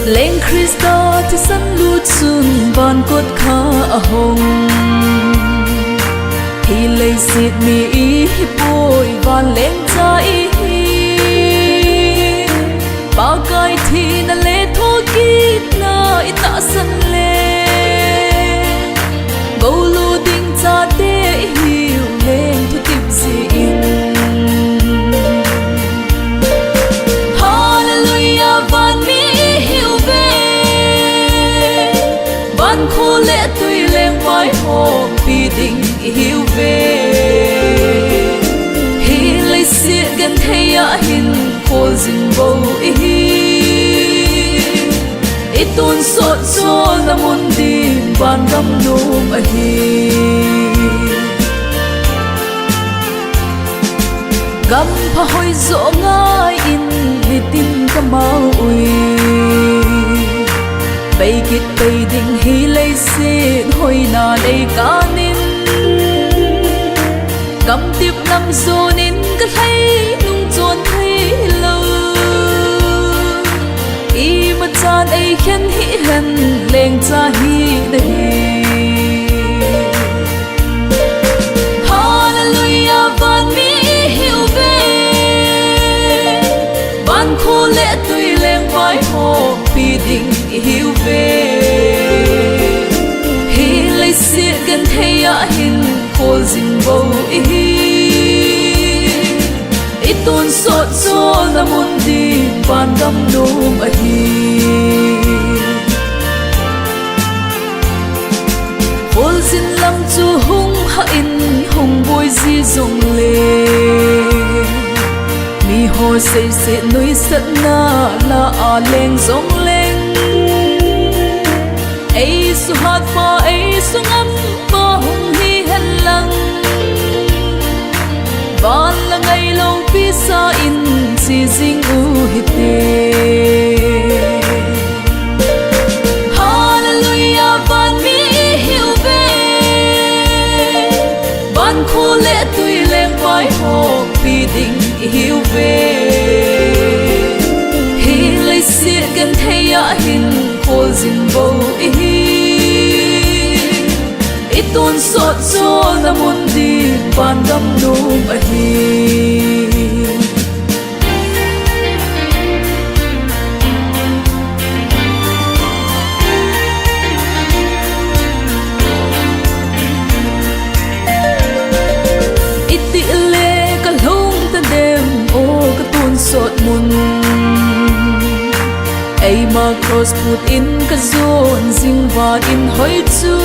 Leng Krista thì sân lút xuân van cốt khá hồng thì lấy xịt mi ý bôi van lên trái bao cái thì na lê thô kít na ita sân lê gấu lu đinh cha tê hiểu lên thu tiếp gì in Hallelujah van mi hiểu về van khô lệ tuy lên vai hồn vì định hiểu về hi lấy xiết gần thấy ya hin khô dinh bầu itun sot so na mundi ban gam num ahi gam pha hoi zo ngai in litin kamau ui bay kit bay ding hi lei sin hoi na lei kanin gam tiếp năm zo nin ka thấy nung chon thấy lâu y mà chan ai khen hi hen leng cha hi đây Hallelujah van mi hiểu về van khô lệ tuy leng vai hồ vì định hiểu về hi lấy xiết gần thấy ya hin khô dinh bầu itun sot so na mundi van gam num ahi hol zin lam chu hung ha in hung boy zi zong le mi ho sei se noi sat na la a leng zong leng ei su hat fa ei su ngam ma hung hi hen lang van la ngày lâu pi sa in si zing u hite Hallelujah van mi hiểu về van khô lệ tuy lên vai hồ vì định hiểu về hi lấy xiết gần thấy ya hin khô dinh bầu itun sot so na mundi van gam num ahi iti le ka lung ta dem o ka tun sot mun ai ma cross put in ka zon zing va in hoi chu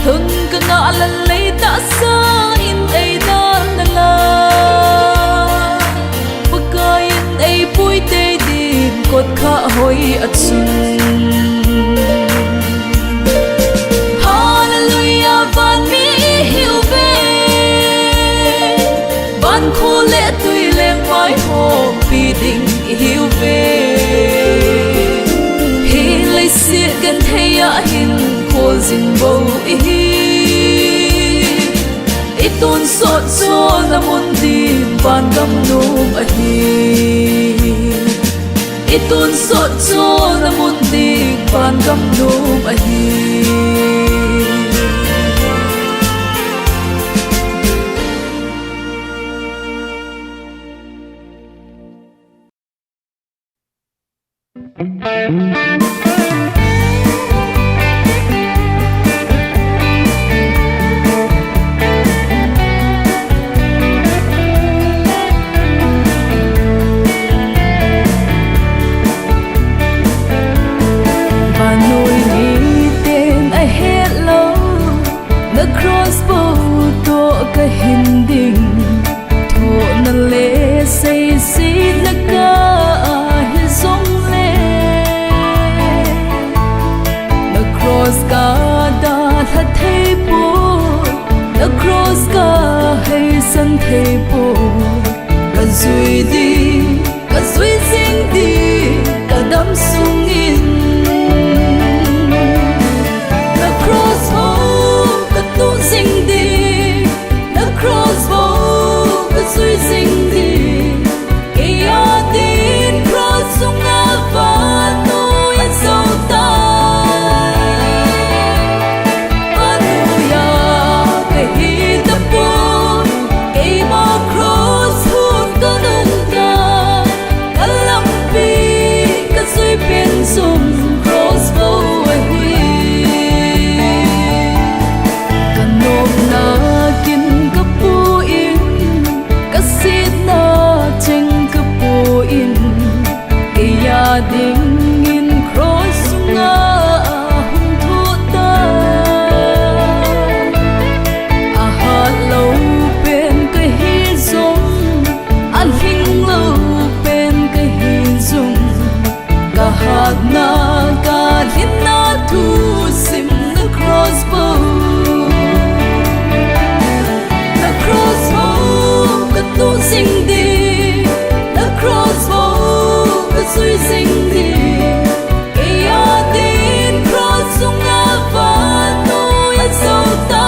hưng ka na lan lấy ta sa in ai da na la baka in ai pui te din kot kha hoi atsun Hallelujah van mi hiểu về van khô lệ tuy lên vai hồ vì định hiểu về hi lấy xiết gần thấy ya hin khô dinh bầu itun sot so na mundi van gam num ahi itun sot so na mundi van gam num ahi Sing đi, na ka lin na thu sim na crossbow na crossbow ka tu sing di na crossbow ka sui sing di e ya din cross sung a va no ya so ta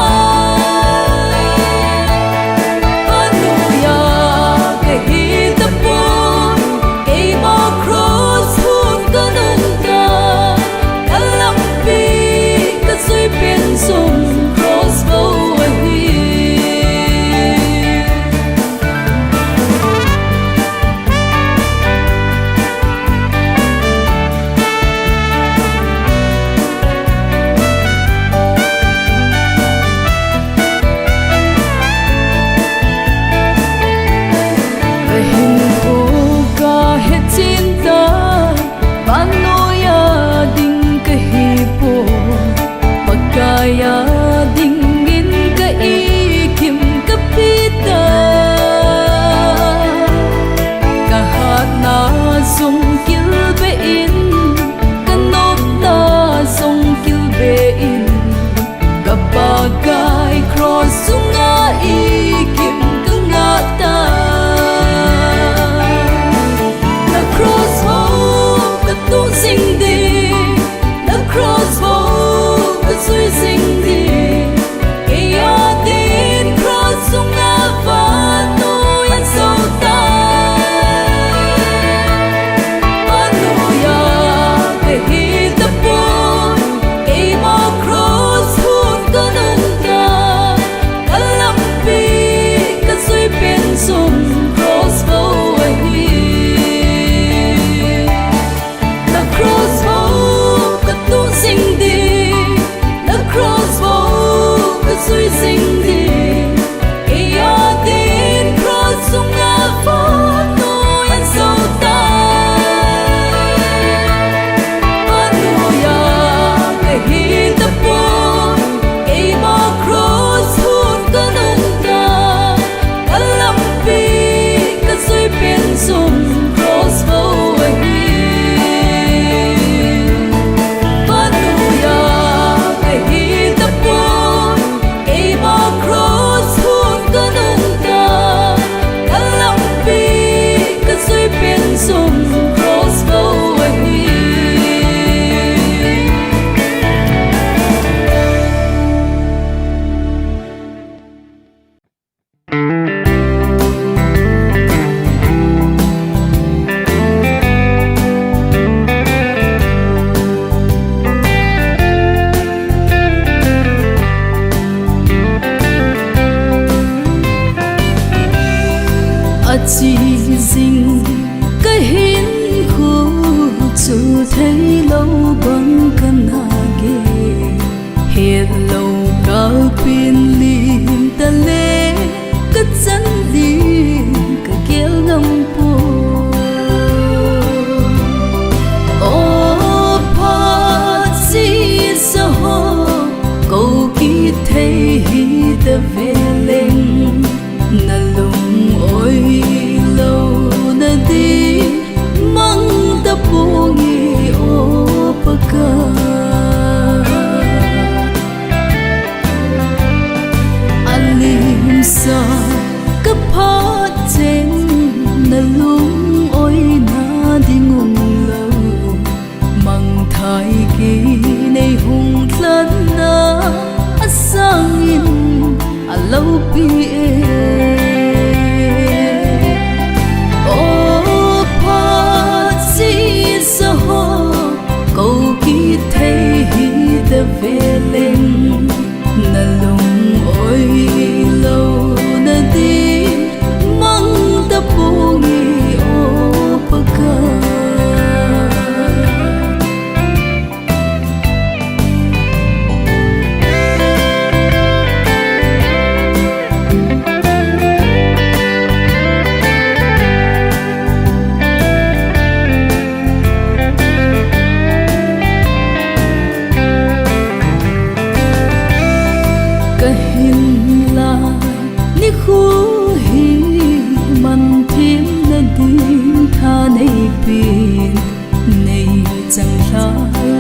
thà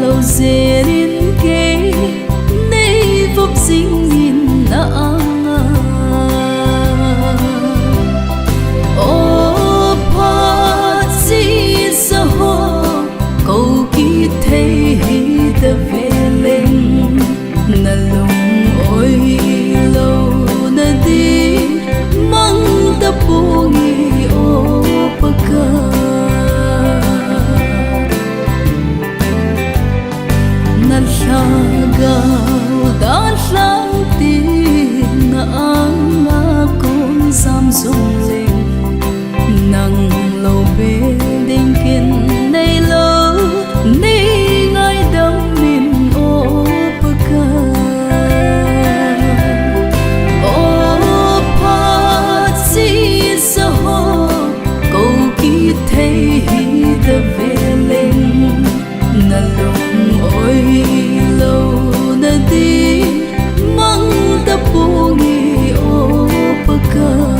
lâu dễ đến kế nay vấp dính nhìn nặng ô pa si sa ho câu kỳ thấy ta về lên na lung ôi lâu na đi mang ta bungi ô paka na lagaw da lang tin na ang akong samsung ling nang lâu bên đình kinh nay lâu nay ngay đâm min ô baka ô pa si sa ho câu kỳ thấy ta về lên na lung ôi lâu na đi mang ta bungi ô baka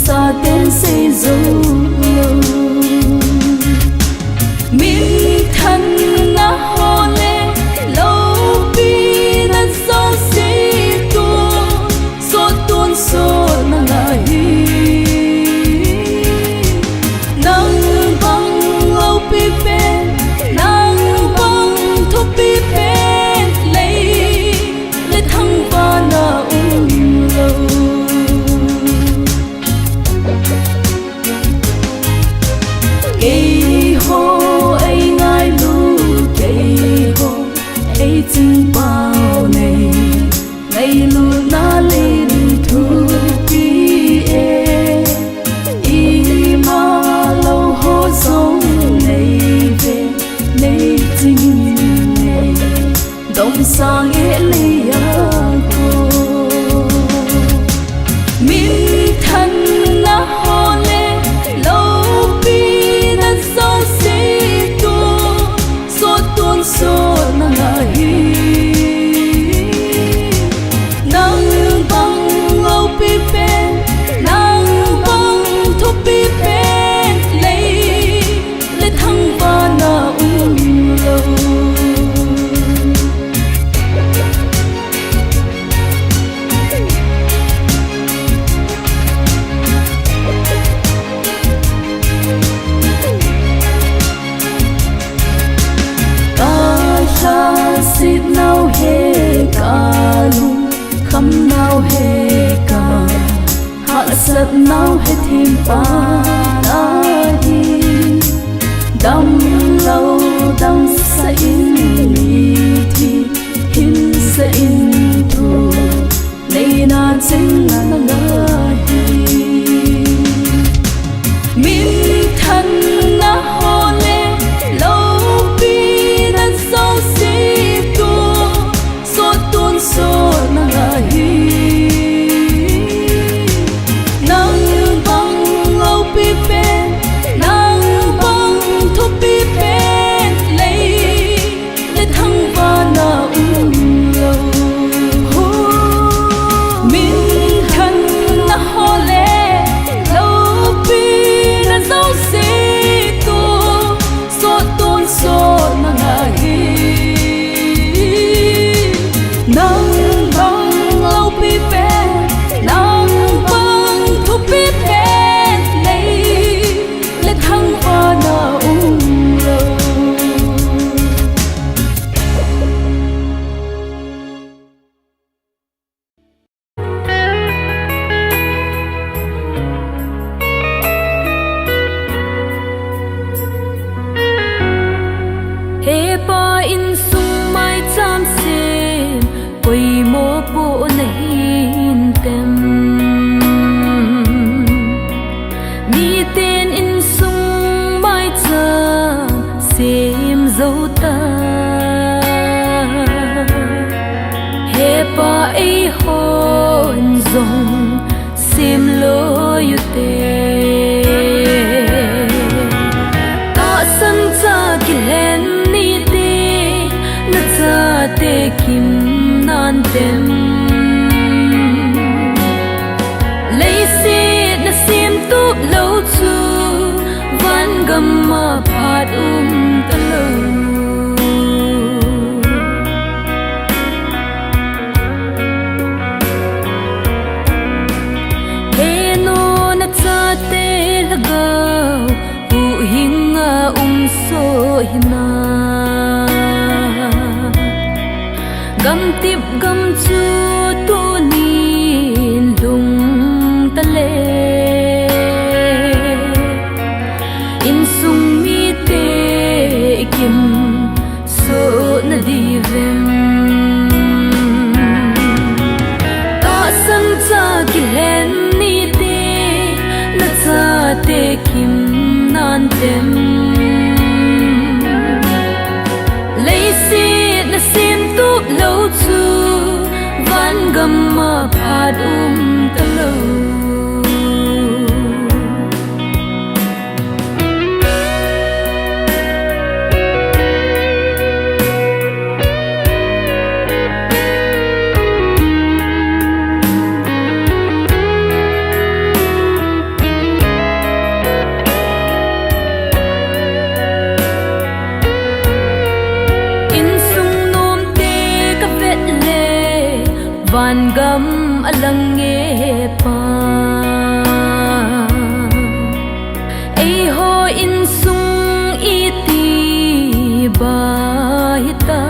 sa tên xây dấu min thân na ho le lâu pi na so si tu so tuôn so na la hi nang bang lâu pi pe nang bang thu pi pe lấy thăng ba na lâu cây hồ ấy ngay lu cây hồ ấy chính bao này ngày lu na lên thu pi e y mà lâu hồ sống này về này chính này đông sang e li cô min thân na hồ lên lâu so na la hi nang bang lâu pi pe nang bang thu pi pe lấy thăng ba na lâu sit nào he cả lung khăm nào he cả hạ sat nào he thêm pa na đi đâm lâu đâm sa in ni thi hin sa in thu nay na chính na la hi min thân na ho le lâu pi na so so na la hi nang bang lâu pi pe nang bang thu pi pe he pa in sung mai cham se koi mo po nahin tem mi ten in sung mai cham sem zo ta he pa ai hon zong sem lo yu te ta san cha ki len ni te na cha te kim nan tem lấy si na sim tu lo chu van gam ma phat ta lo hina gam tip gam chu tu ni lung ta le in sung mi te kim so na di vem ta san cha ki len ni te na cha te kim nan tem lâu chu van gam ma phat ta lo van gam alang nghe pa ai ho in sung i ti ba hita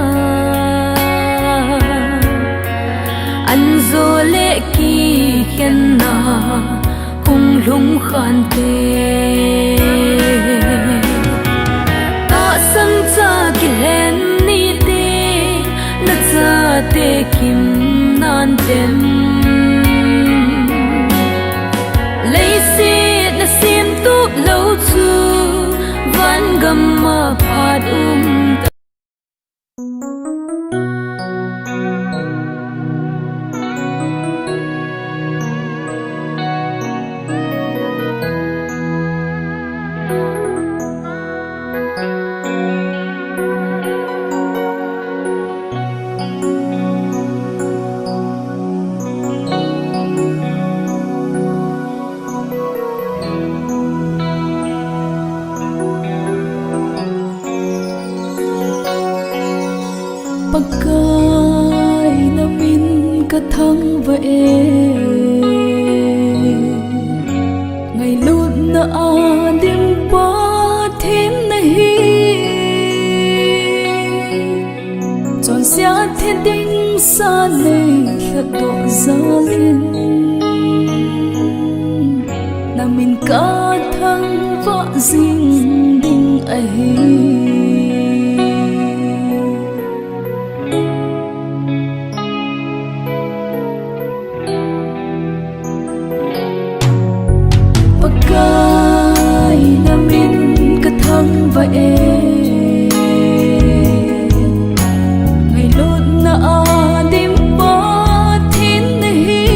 an zo le ki khen na hung lung khan te ta sam cha ki len ni te na cha te kim nan tem lấy si na sim tu lo chu van gam ma phat pagkay namin katang vae ngày luôn na adim pa thêm nahi chọn sia thiên đinh sa này khát độ gia liên namin katang vợ dinh đinh ấy pagkay namin katang vae ngày luôn na adim pa thiên nahi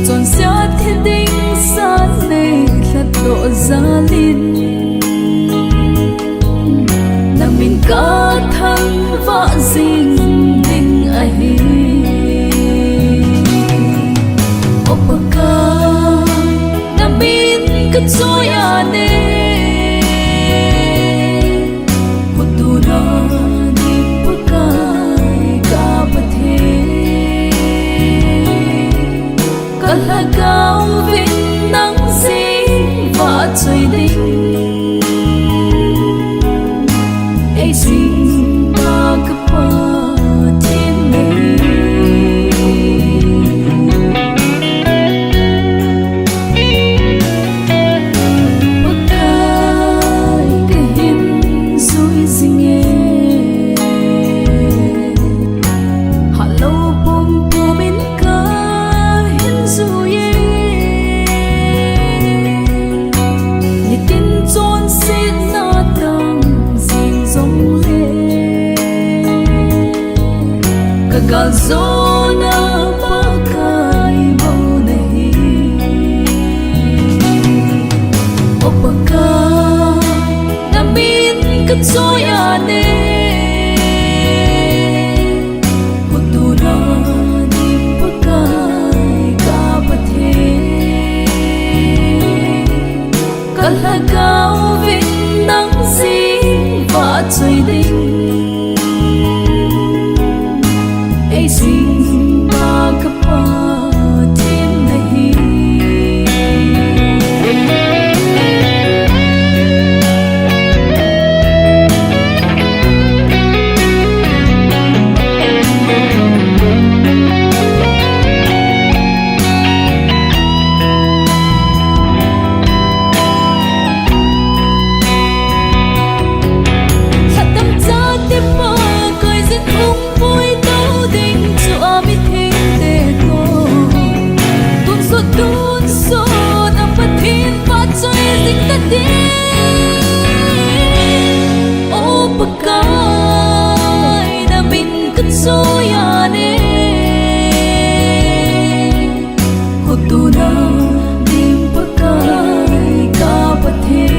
chọn sia thiên đinh sa này khát độ gia liên namin katang vợ dinh đinh ấy so ya ne putura di pakai ka pathe kalagao vin nang sin va choi ding Kalzona pakai mau nahi Opaka namin katsoyane Kutura di pakai kapathe Kalagaw vinh nang xin và chơi đinh Xin ba cấp ba thêm này Hạt tâm ra tiếp mơ cười giết hung vui Tuôn xôn ang patin Patsoy zing tadin O pagkay namin katsoyane Kutuna din pagkay kapatid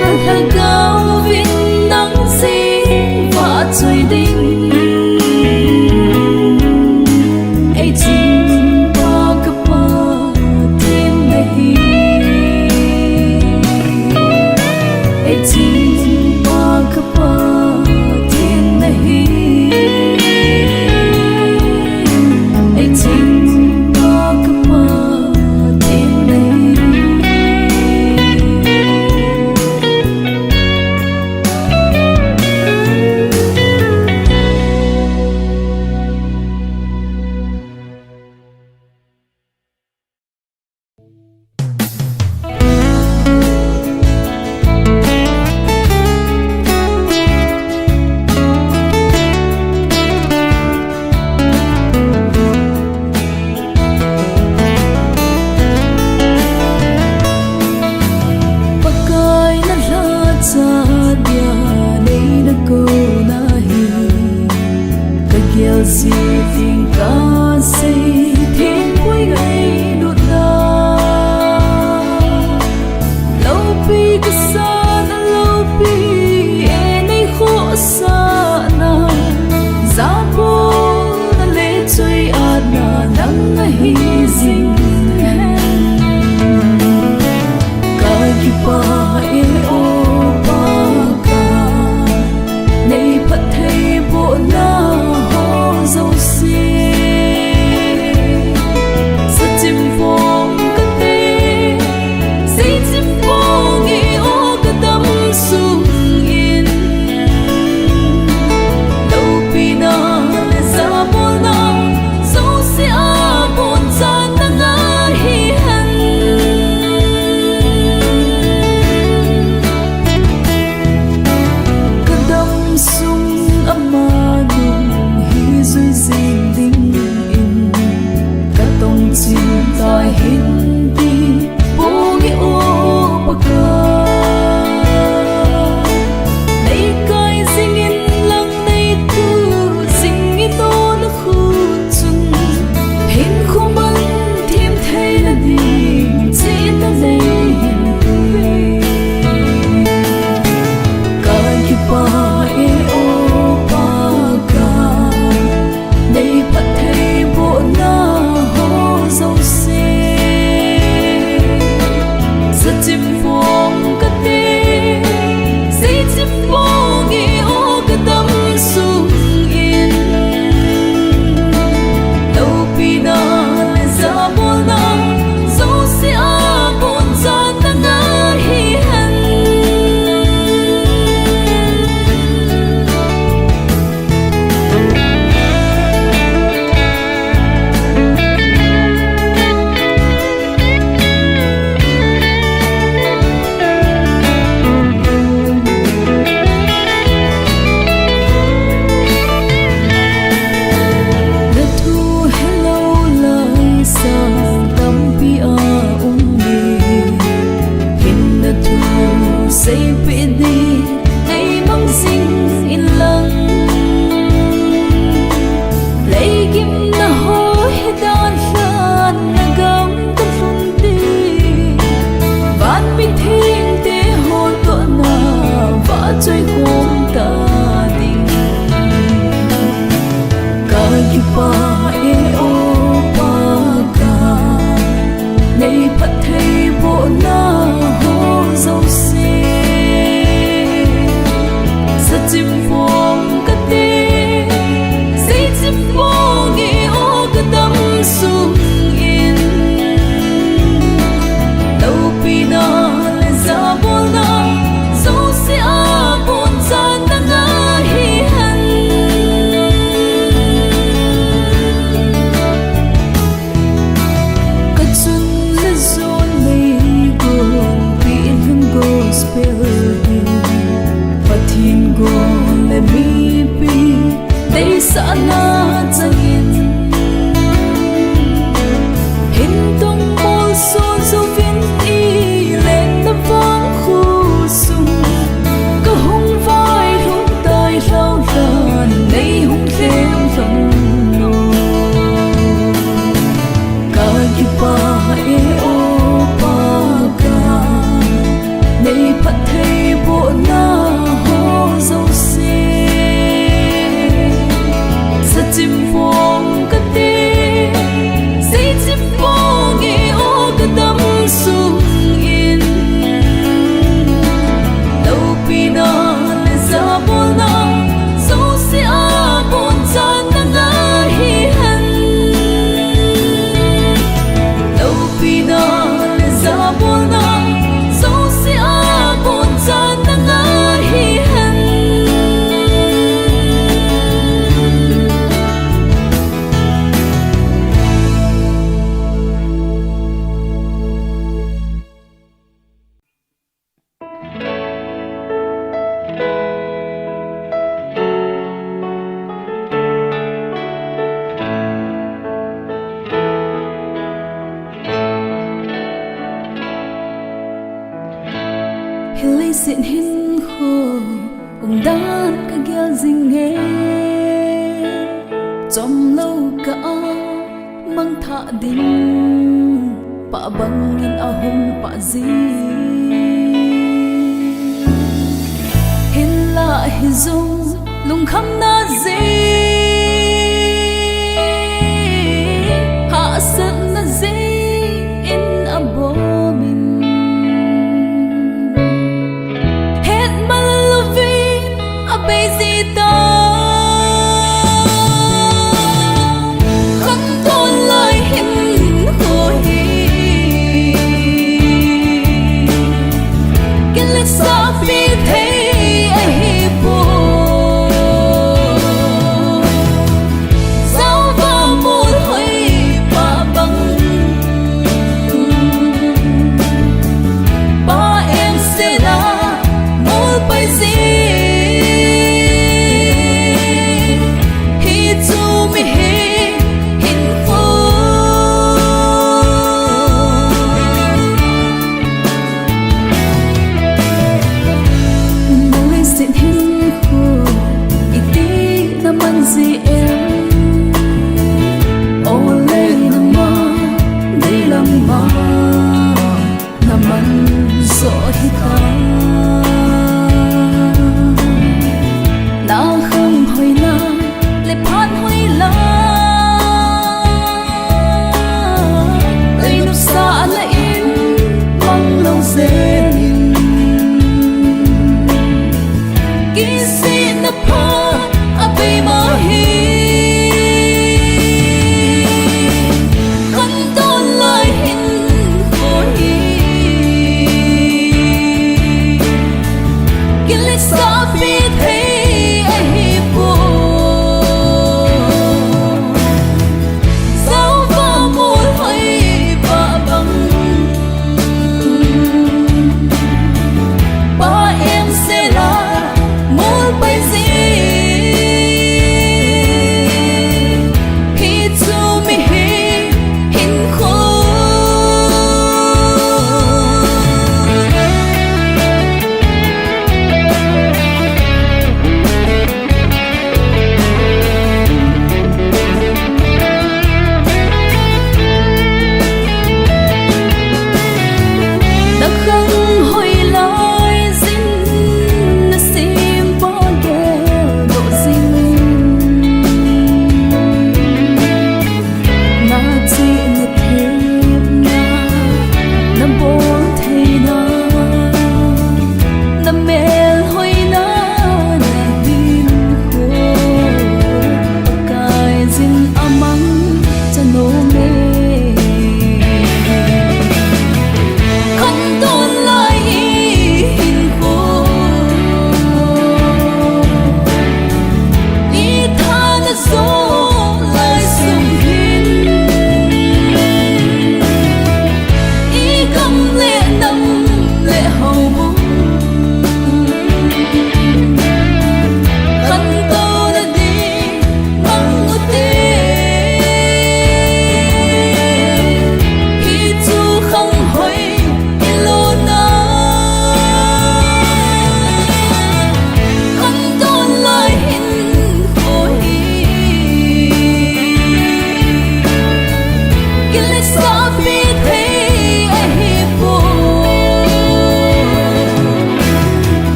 Kalagaw vinh nang sin Patsoy din Si tình ca xây thiên cuối ngày đột na lâu pi cái xa na lâu pi e nay khó xa na giá bố na lệ chơi à na nắng hi dinh cái kia pa e o pa ka nay phát thấy bộ na dấu xì sa chim phong ca tê say chim phong nghe ô ca tâm sung in đâu pi na le sa bol na dấu xì a bồn sa na nga hi han ca tâm sung ama Duy xin đinh in cả tông chim tai hin đi bố nghĩa ô bạc ca đây cái dinh in lăng đây tu dinh in tô nó khu chun hin không bắn thêm thấy là đi chỉ ta đây hin cười cái kia ba e ô ba ca đây bắt thấy bộ na hô dấu xê rất chim phong cất đi dây chim phong nghe ô cái tâm sung in đâu pi na lại ra bộ na dấu xê a bồn ra ta ngã hi han hilay sin hin kho ong dan ka gyal jing nghe chom lo ka mang tha ding pa bang in ahong pa zi hin la hi zung lung kham na zi ha san na zi in abo min het malavi abe zi ta kham ton lai hin ho hi kel sa fi the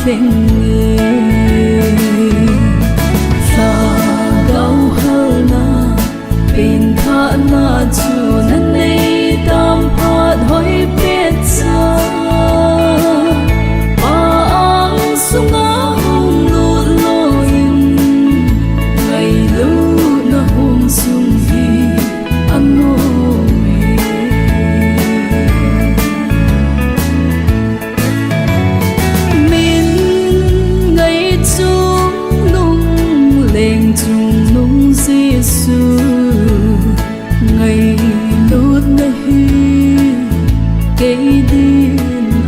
thình người sa gấu hơ na pin tha na chu nan nei tam phat hoi pet cha pa ang sunga hong lu loin ngày lu na hong sung hi ano Giêsu ngày lút na hi cây din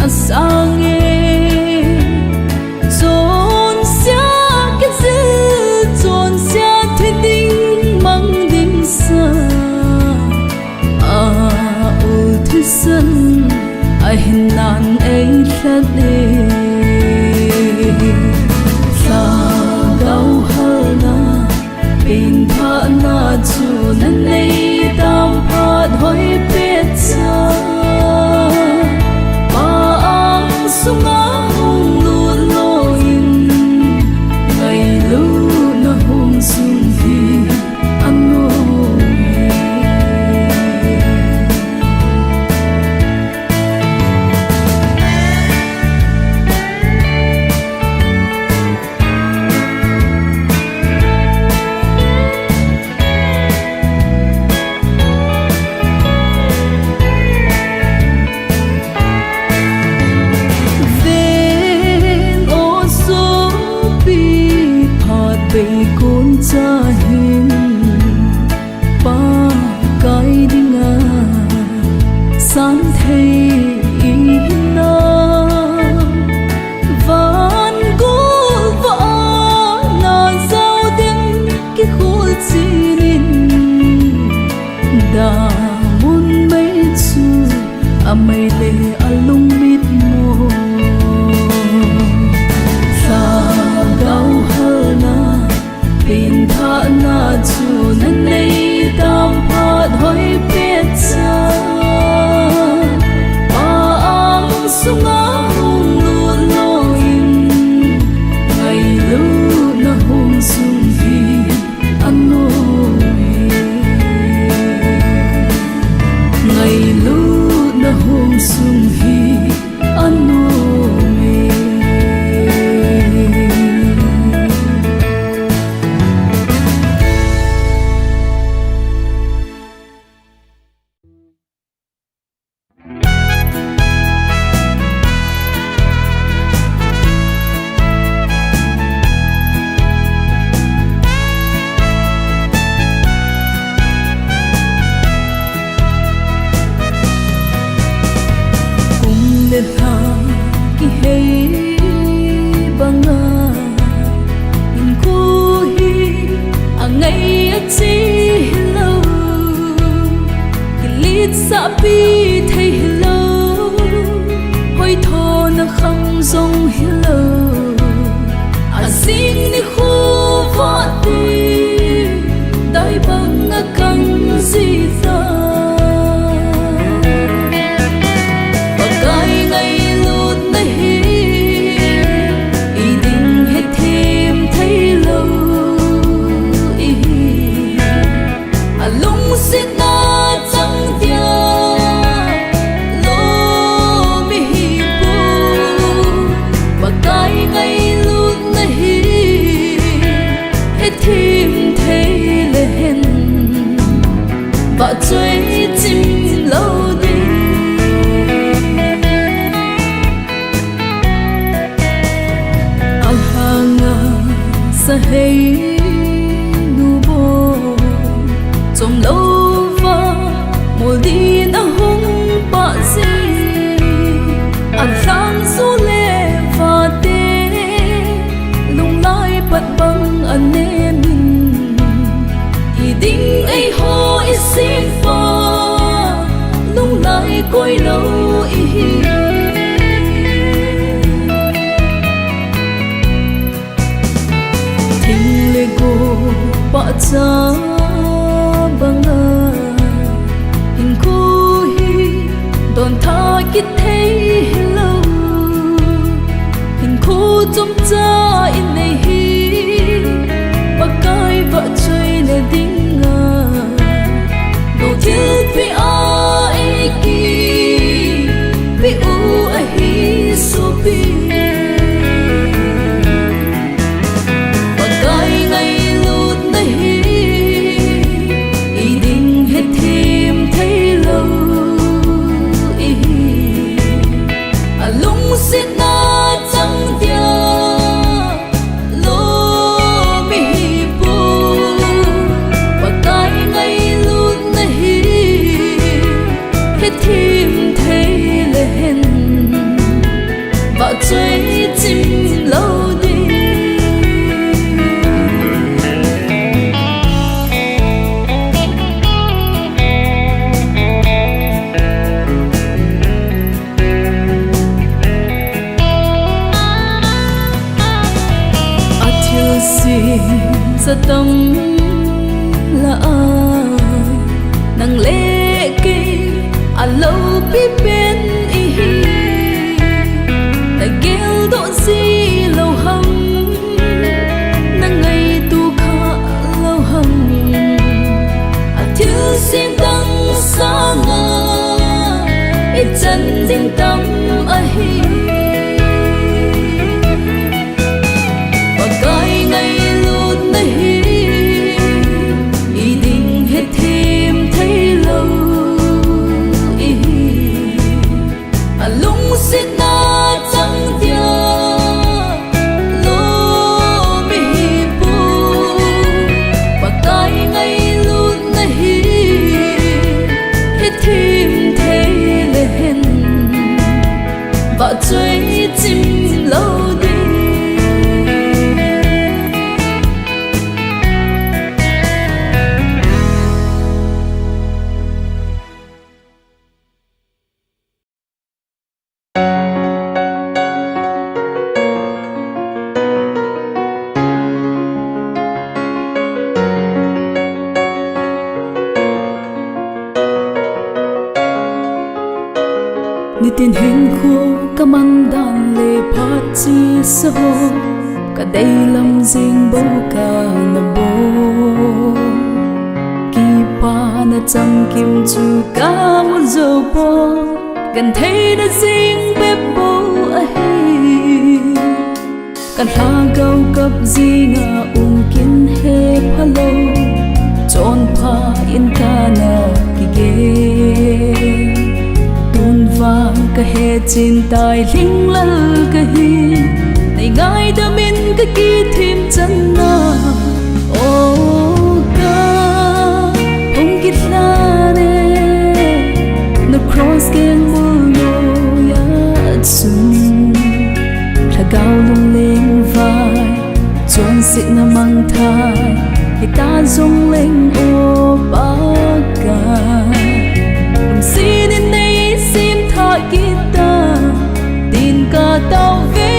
asang e chọn xa cái dư chọn xa thế đinh mang đinh xa ô thứ sân ai hình nan ấy thật đi sa gấu hơ na pin tha na chu nan nei tam phat hoi pet cha pa ang sunga hong lu loin ngày lu na hong sung hi ano cha hin pa kai dinga san thei na van gul va na zau dem ki khul chinin da mun mai chu amai le alung mit mo sa gau hơ na pin tha na chu nan nei tam phat hoi pet cha pa ang sunga hong lu loin ngày lu na hong sung hi ano ngày lu na hong sung hi ano ki hei banga in ku hi angai a chi hello ki lit sa pi thei hello hoi tho na khang zong hello a sing ni khu va ti dai bang a kang zi za thêm thấy lên và追chim lâu đi alhanga sa hey nu bo trong lâu va mùa đi na hung ba gì alhang su le va te lung lai bắt băng anh em đinh ấy ho ít xin pha lung lại coi lâu ý thình lệ cô bạ cha băng à hình cô hi đòn tha kít thấy lâu hình cô sa tâm là nang lệ kê lâu bi bên y ta kêu độ gì lâu hầm nang ngày tu khá lâu hầm thiếu xin tăng xa ngờ ít chân dinh tâm ấy và cái ngày lút này ý định hết thêm thấy lâu ý lung xin na chẳng tia lô mi bu và cái ngày lút này hết thêm thấy lên và追漸老啲。Ni tin hình khô cả mang đàn lệ phát chi sơ cả đây lâm riêng bố cả nà bố kỳ pa na chăm kim chu cả một dầu bố gần thấy đã riêng bếp bố ấy cần ha gâu cấp gì ngà kiến he pha lâu chọn pha yên ca na kỳ ghê và cả hệ trên tai linh lal cả hi này ngay đã min cái kỳ thêm chân na ô ca không kít la nè nó cross gen mưa yo ya sun là gạo lung lên vai chôn xịt na mang thai thì ta rung lên ô ba ca xin đến đây xin thọ kita tin cả tao về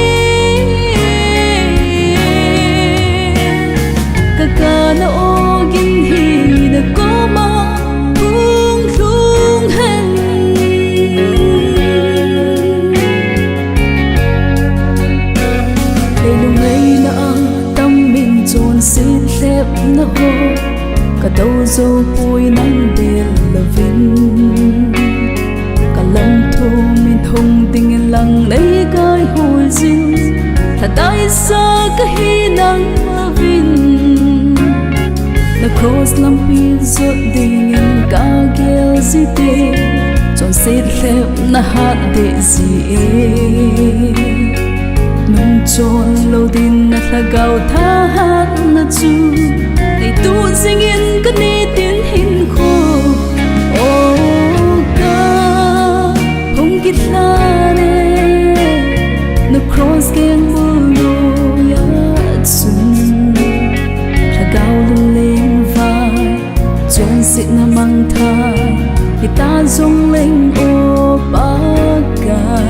cả nó gin hi nó có mà cũng lung hen đây lúc ngày na tâm mình trôn xin lép nó hồ cả đâu dâu vui nắng đèn là vinh lần thu mình thông tình lặng lấy cái hồi dinh là tại sao cái hy năng là vinh là cross làm pin rốt tình cả gheo gì tê chọn xếp lẹp na hát để gì nung tròn lâu tin là gạo tha hát là chu để tu sinh yên cái ni tiến hình khô la nè nó cross gen mưa ya sun là gạo lung lên vai chôn xịt na mang thai thì ta rung lên ô ba ca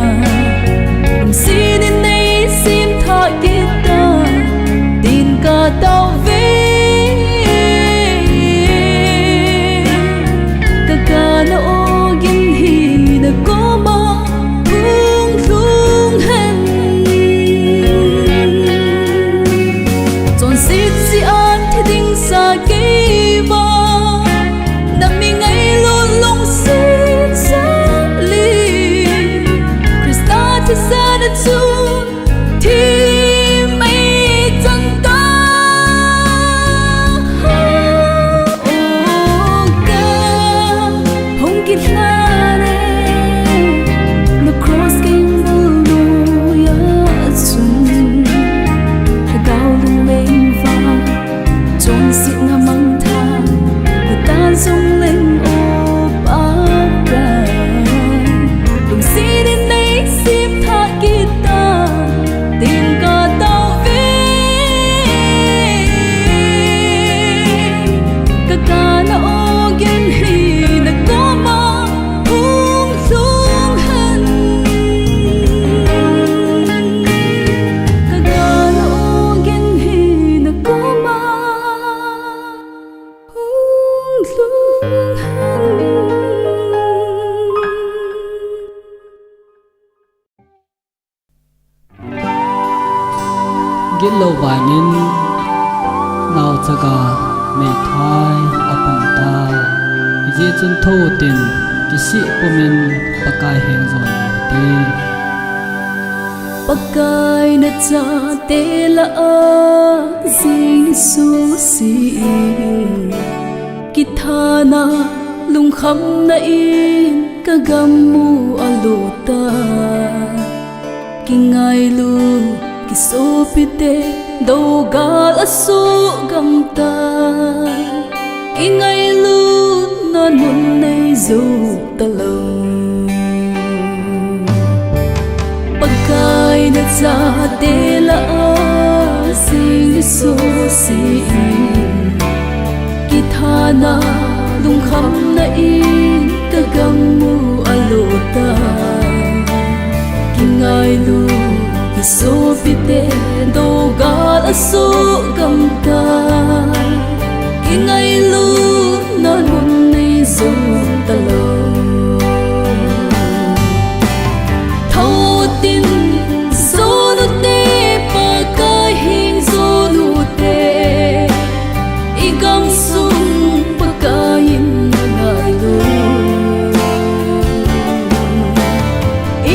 xin đến đây xin thọ kita tin cả tao về cả nó gin hi nó có mà Hãy subscribe lâu vài nên nào chaga mei thai apang ta ji chun tho tin kisi pomen pakai heng zon te pakai na cha te la a jing su si kithana lung kham na in ka gam mu aluta kingai lu ki so pite do gal asu gam ta kingai lu non mun nei zu ta lo pakai na cha te la a sing so si kithana lung kham na in ka gam mu aluta kingai lu ki so pite do gal asu gam ta kingai lu non mun nei zo ta lo thâu tin zo nu te pa ka hing zo nu te I gam sung pa ka in ngai lu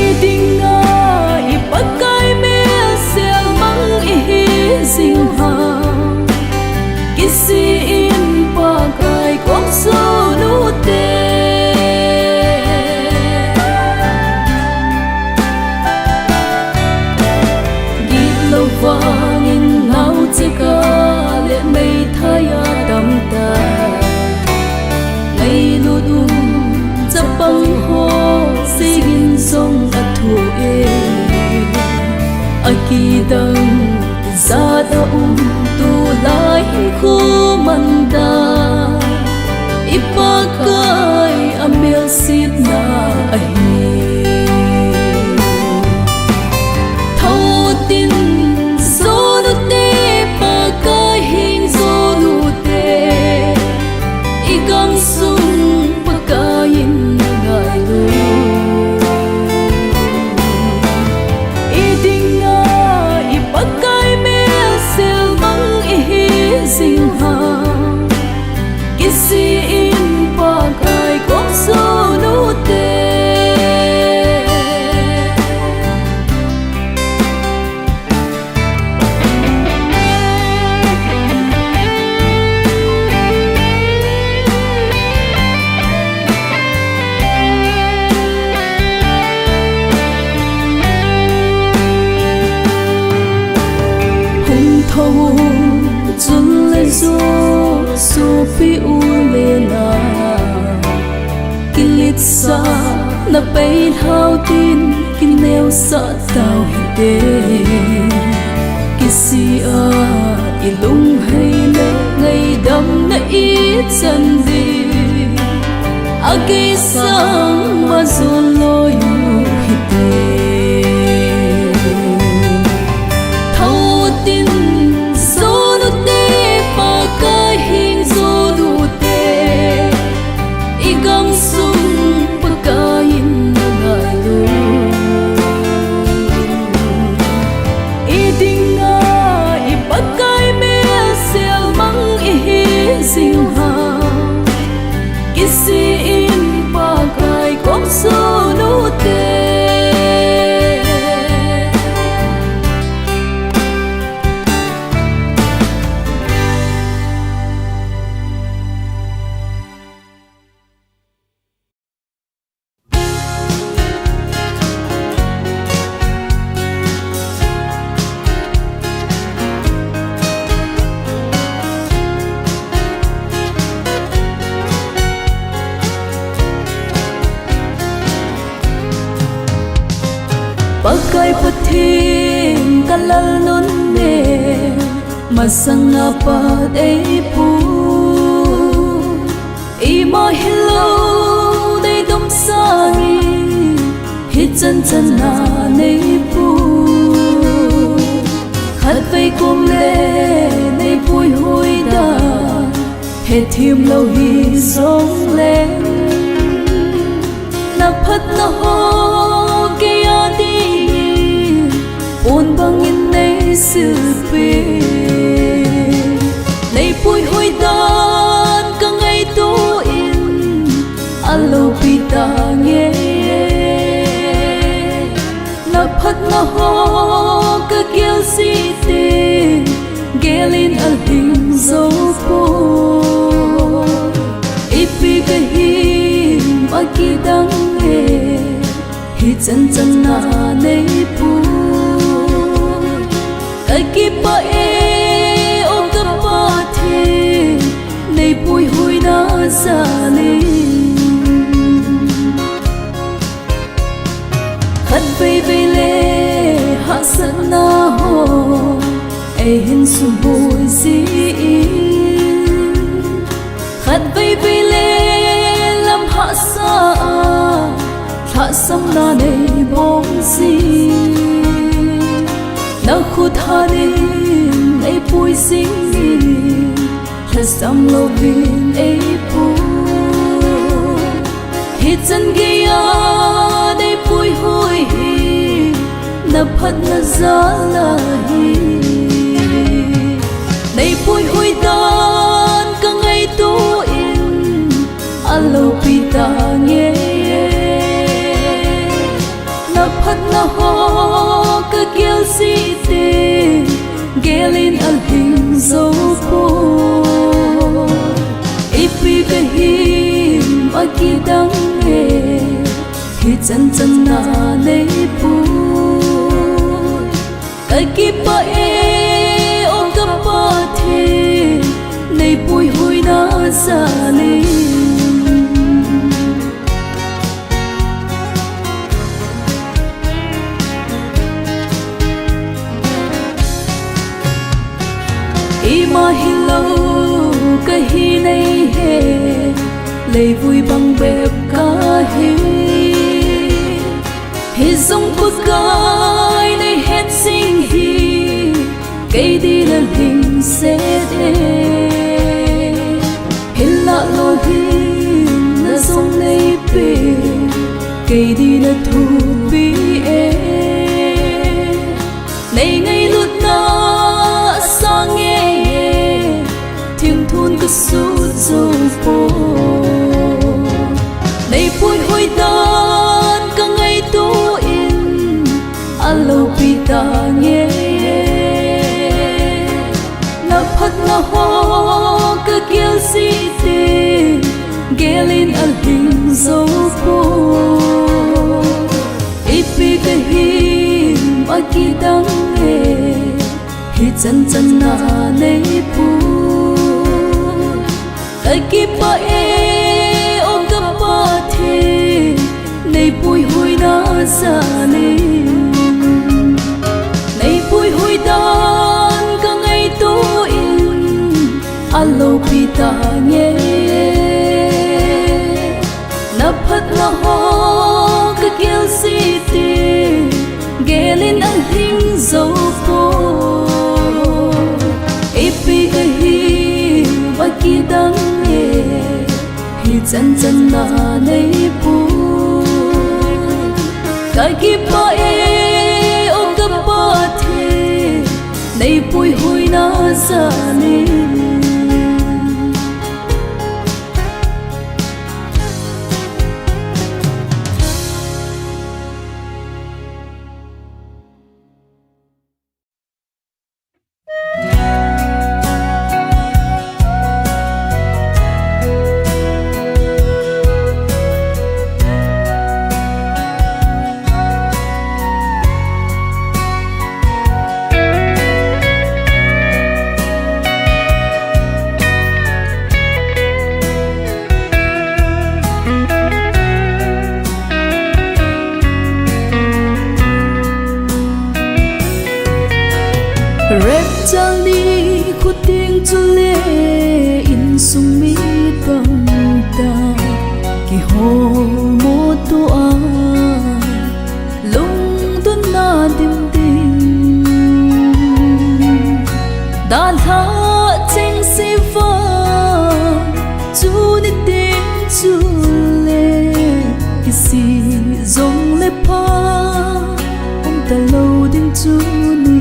I ding na I pa kai me sel mang I hi sing ha kisi in pa kai kom so nu te gi lo wang in ngau che ka le mei thaya dam ta ngai lu dum chapang ho sigin song athu e aki dang za da tu lai khu manda ipakai amel sit na ahi thâu tin zo nu te pa ka hing zo nu te I gam sung pa ka in ngai lu I ding na I pa kai me sel mang I hi sing ha kisi in pa kai kom so nu te hung thâu chun le zo so pi u le na kilit sa na bay thao tin kin neo sa tao hi te kisi a ilung hay le ngày đam na I chân đi agi sang ma zon lo yu hi te thâu tin zo nu te pa ka hing zo nu te I gam sung pa ka in ngai lu I ding na I pa kai me sel mang I hi sing ha kisi in pa kai kom so nu te pakai pathim kalal non ne masanga pa dei pu I mo hello dei dom sari hi chân chân na nei pu khat vei kum le nei pui hui da he thim lo hi song lên na phat na ho ke ya di un bang in nei siêu bê này bùi hôi đan cả ngày tu in alo pita nghe na phat na ho ka kiel si te gelin al hing zo po ipi ka hi makidang e hi chân chân na nei pu cái kipa e o ka pa the nei pui hui na sa le khát vây vây lệ hạ sân na ho e hin su bồi si khát vây vây lệ làm hạ sa hạ sông na đầy bóng si na khu tha đêm e bồi si là sam lo vin e pu hít chân kia đây bùi hôi na phat na za la hi đây bùi hôi dan cả ngày tu in alo pita nghe na phat na ho ka kiel si te gelin al hing zo po ipi ka hi makidang e hi chân chân na nei pu cái kipa e o ka pa the nei pui hui na sa le ima hello ka hi nei he lei vui bằng bếp ca hi hi dòng bức gai này hết sinh hi cây đi là hình sẽ đê hi lạ lo hi là dòng này bê cây đi là thu bi e này ngay lút na sang nghe thiêng thôn cứ sút dâu phố này bùi hôi đan cả ngày tu in alo pita nghe na phat na ho ka kiel si te gelin al hing zo po ipi ka hi makidang e hi chân chân na nei pu cái kipa e o ka pa the nei pui hui na sa le nei pui hui dan cả ngày tu in alo pita nghe na phat na ho ka kiel si te gelin al hing zo po ipi ka hi makidang e hi chân chân na nei pu cái kipa e o ka pa the nei pui hui na sa le rep chang đi khu tiếng chu lê in sung mi bang ta ki ho mo tu a lung tu na dim dim dan ha cheng si va chu ni tiếng chu lê ki si zong le pa om ta lo ding chu ni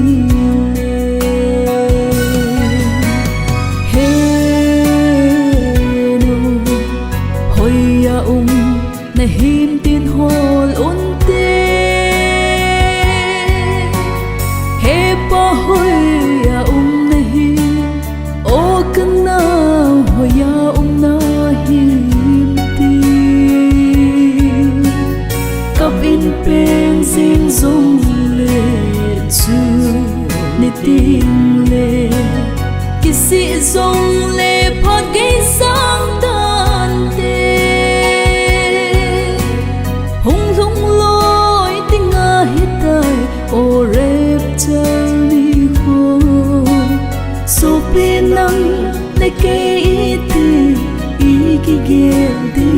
na him tin hol unte he pa hoya na hi o kana hoya na him ti kap in peng sing zong le chu ni ting le kisi zong le phot gay sang tan te hung lung loi tình a hitai o rep chal ni ho so pinang le ke iti iki gel di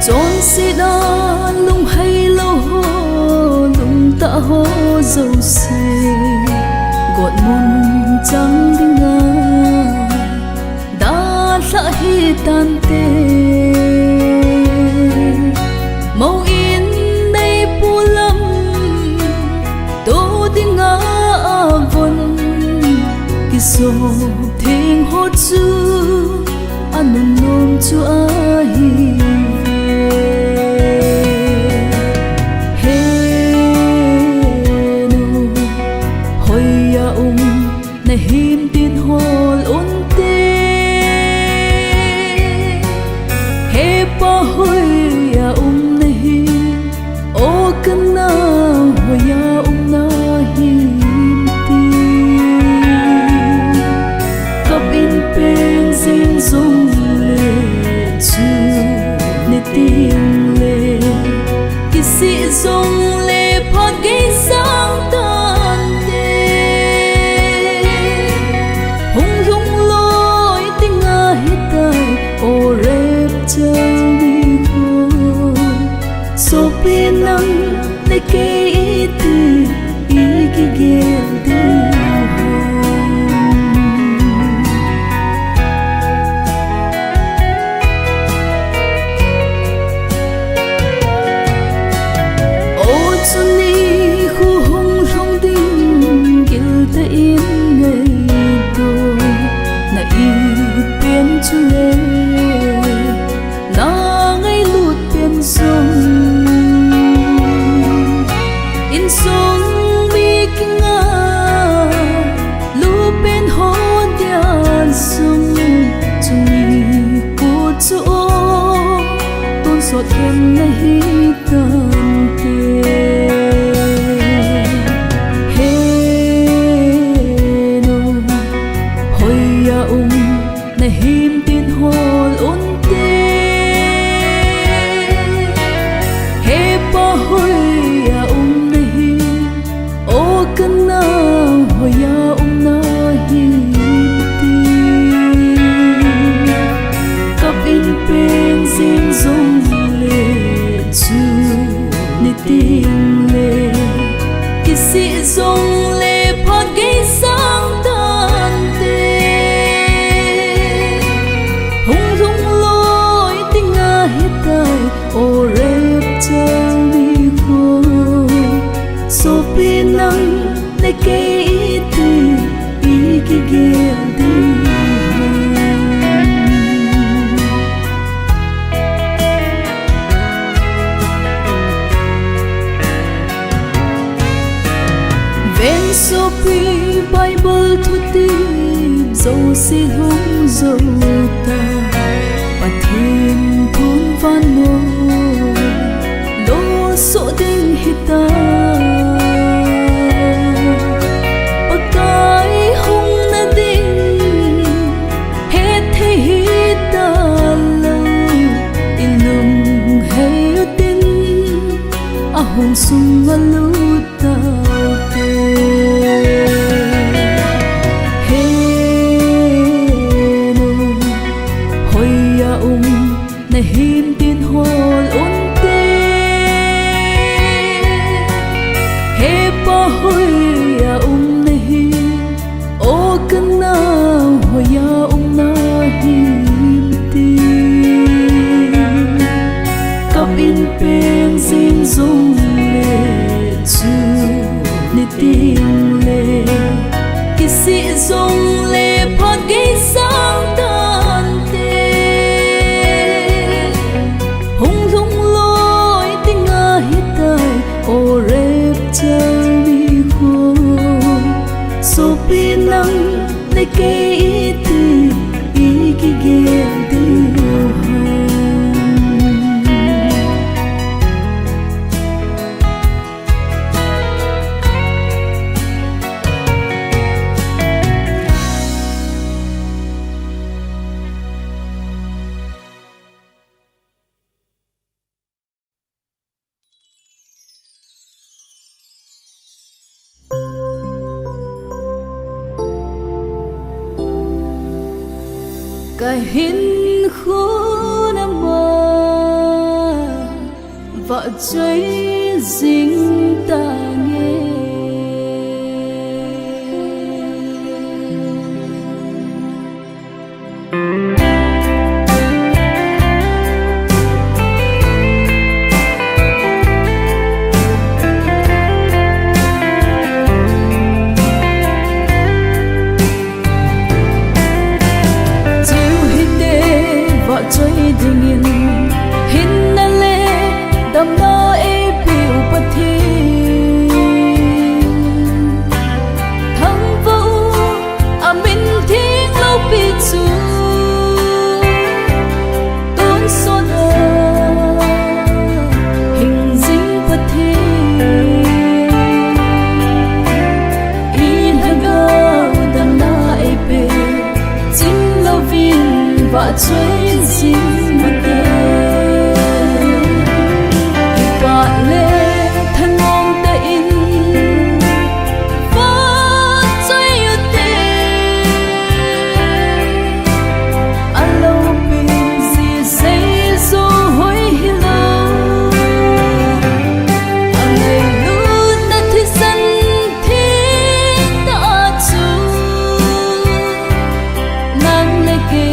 chọn si da lung hay lâu ho lung ta ho dâu se gọt môn trắng đi nga đã lạ hi tan tê màu in đây pu lâm tô đi nga vần kỳ so thing hốt chu anh nôm chu ai na him tin hol unte he pa hoya na hi o kana hoya na him ti kap in peng sing zong le chu ni ting le kisi zong le phot gay sang tan o rep chal ni ho so pinang le ke iti iki gel di o chuni khu hong long ding gil ta in ngai do na i pen chu le in song mi kinga lu pen ho dian sung chung pu chu ton so them na hi tan te he no hoya na him tin hol unte hoya na hi o kana hoya na hi ti kap in peng sing zong le chu ni ting le kisi zong le phot gay sang tan te hung lung loi tình a hitai o rep chal so pinang le ke iti iki gel di ven so pri bible thu ti zo si hung zo ta pathin thun van no lo so ding hita hong sung alu tao te he no hoya na him tin hol unte he pa hoya na hi o kana hoya na him ti kap in peng sing zong le chu ni ti sông lệ phát gây sáng tan tê hung lung lối tiếng ngã hít tay ô rep chơi đi khô số pi nắng để kê ý tì ý kỳ ghê tiêu cái hin khô nam mơ vợ cháy dính ta nghe chơi đình yên hin na lê đam na e piu pa thi thăng vô a min thiên lâu bi chu tôn son hình dinh pa thi in ha đam na e pe chính lâu viên và chơi xin một đêm bạn lệ thân mong ta in và chơi yêu tê anh lâu bình gì say dù hối hello anh ngày luôn đã thi sân thiên đã chú nắng lệ kỳ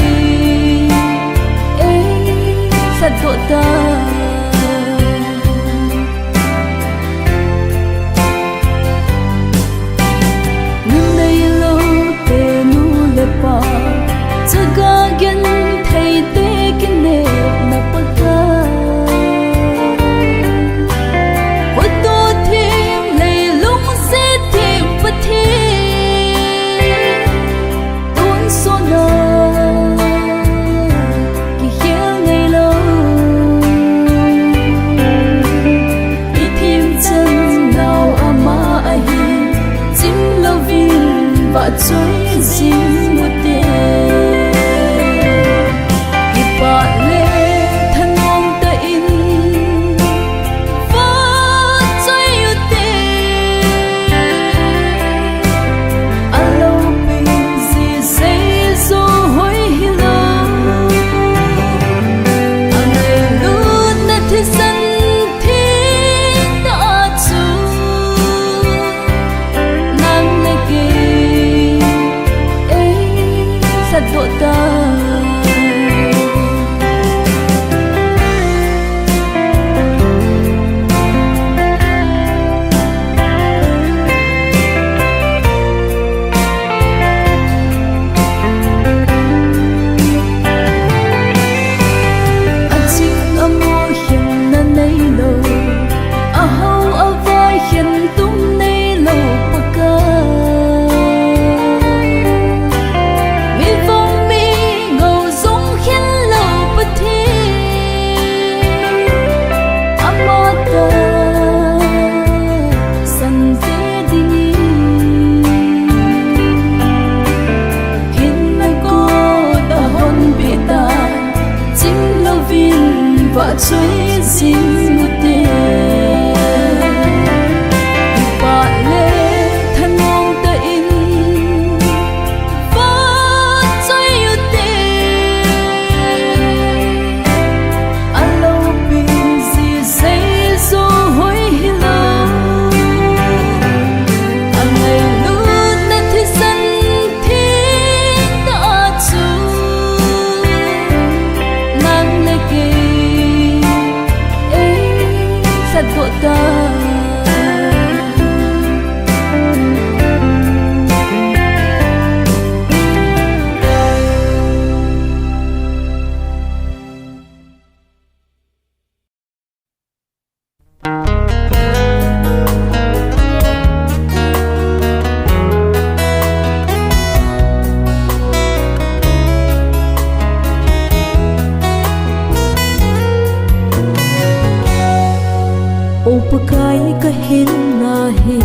hin na hi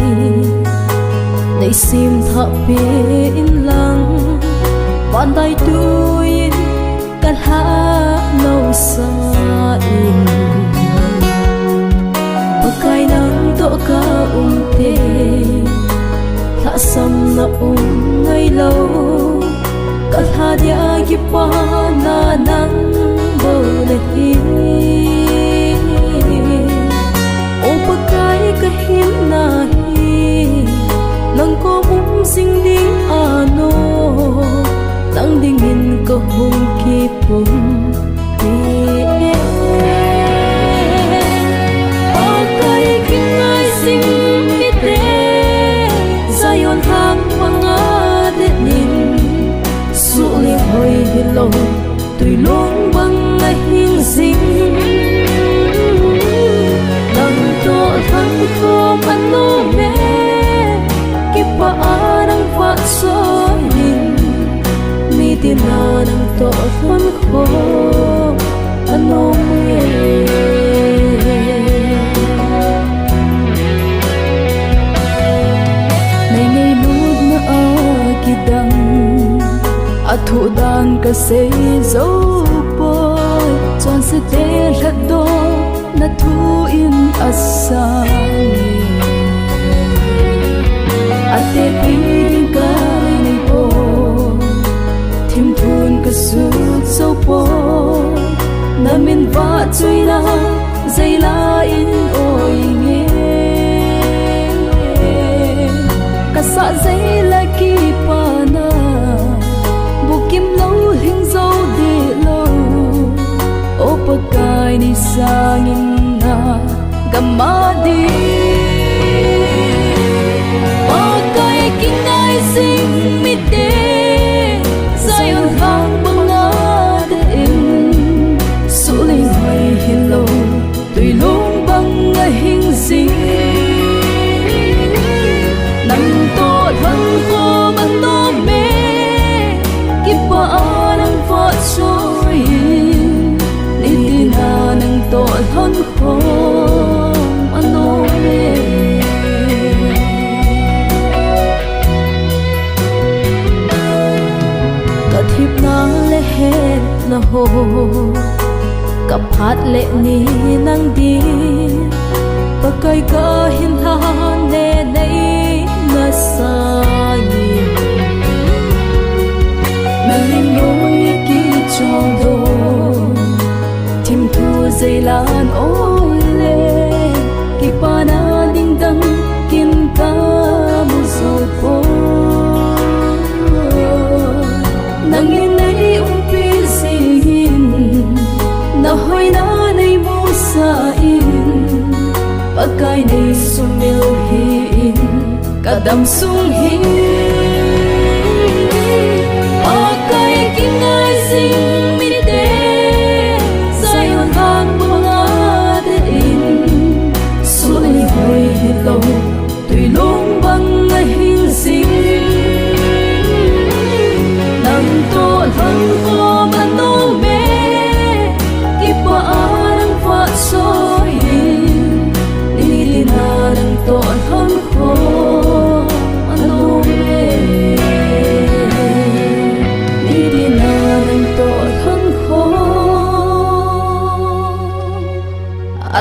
nei sim tha pin lang ban dai tuin kan ha no sa in pakai nang to ka te tha sam na ngai lo ka tha dia ki pa na nang bo le hi o pakai ka hin na hi nang ko sing ding ano nang dingin ko hung ki pum pakai ki ngai sing mi te zayon hang mga de nin su li hoi hilo tui long bang na hing sing nang to thang ko man no me ki pa arang fa so nin mi tin na nang to thon ko ano me nay ngày nút na a kidang thu dan ka se zo boy chon se te la do na thu in asani ate pin ka nei bo thim thun ka su zo po na min va chui na zai la in oi nge ka sa zai la ki pa na kim lâu hình dấu đi lâu ô pakai ni sangin na gamadi pakai kinai sing mi te zayon hang banga de in suling hoi hello tui long banga hing sing nang to thang ko man to me pa anang fa soi ni tina nang to thon ko ano me ka thip na le he na ho ka phat le ni nang di pakai ka hin tha ne nei na sa ni mình nỗi ki cho đô thim thu dây lan ôi lên ki pa na ding dang kin ka mu zo po nang in nei pi sin na hoi na nei mo sa in pakai nei sumil hi in kadam sung hi pakai kinai sing mi te zayon hang mga de in suli hoi hilo tui long bang na hing sing nang to thang ko man no me ki pa arang fa soi ni na nang to thang ko ano me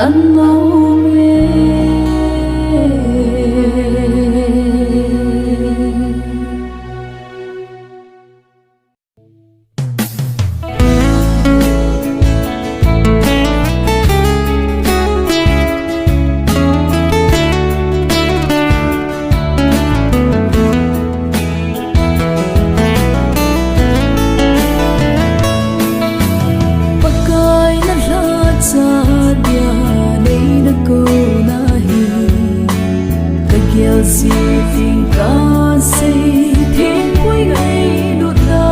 ano me pakai na la cha dia nei na ko na hi ka gyal si ting ka se thiên quay gay đột la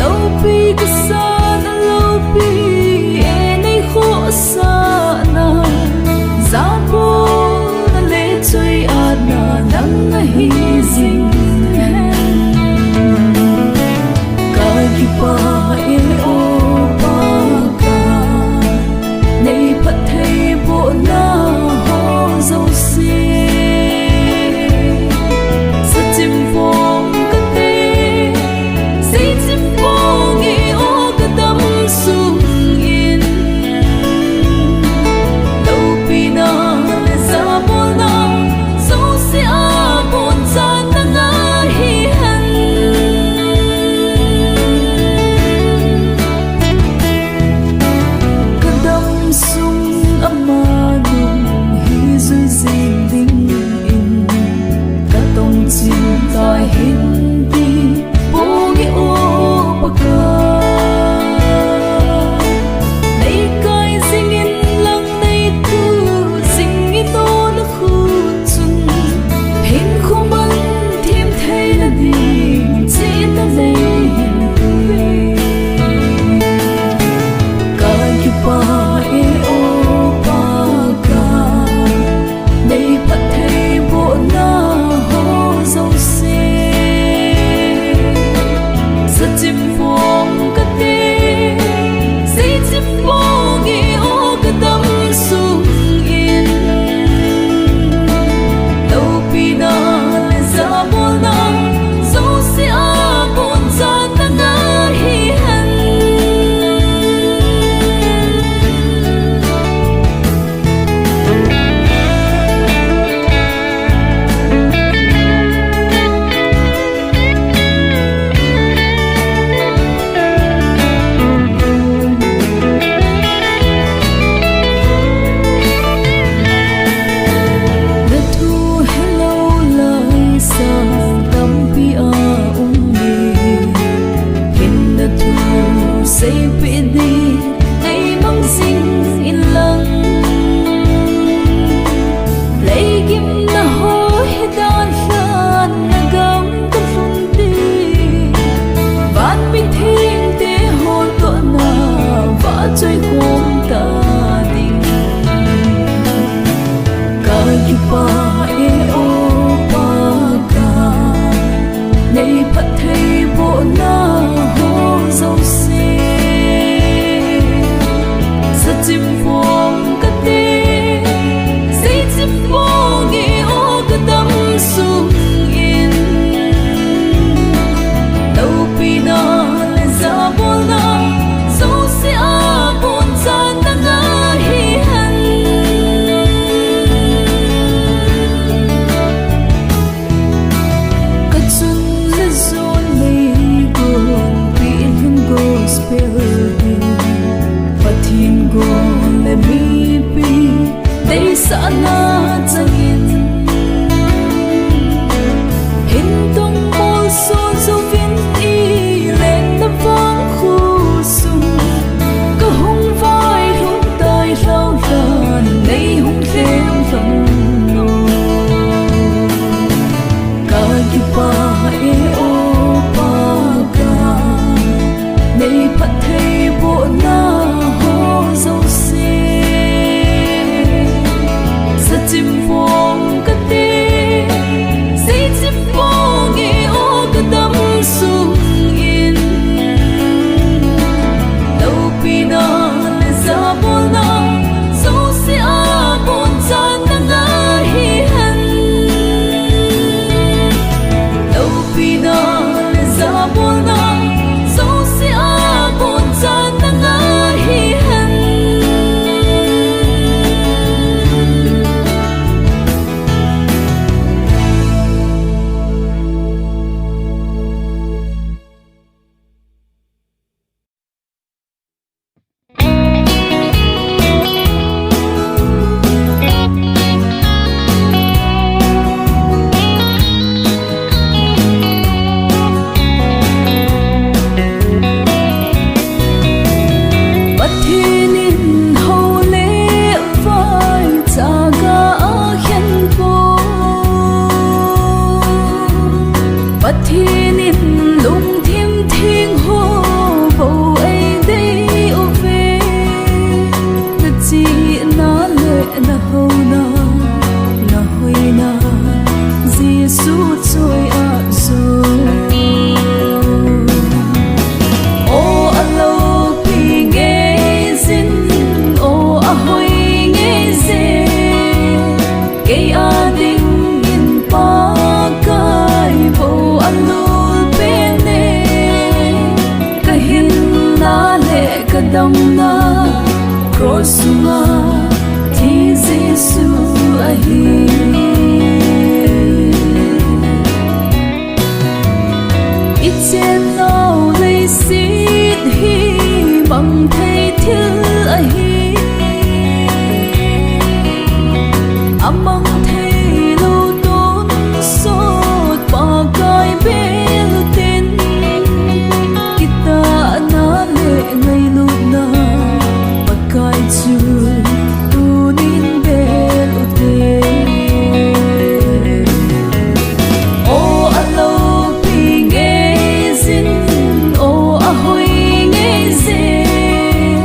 lâu pi ka sa na lâu pi e nei kho sa na za bo na le chui a na nang na hi zing ka ki pa e o pa ka nei phat thei bo na hi ichen nau lei sit hi bằng thei thil a hi among thei lo ton sot pa kai bel ten kita na le ngai lu na pakai chu tunin bel te o alo pi nge zin o a hoi nge zin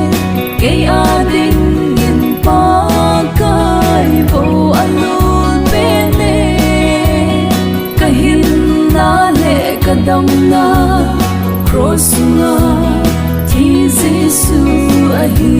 ke a ding in pa kai bo alo pe ne kahin na le kadam na cross na thi jesu a hi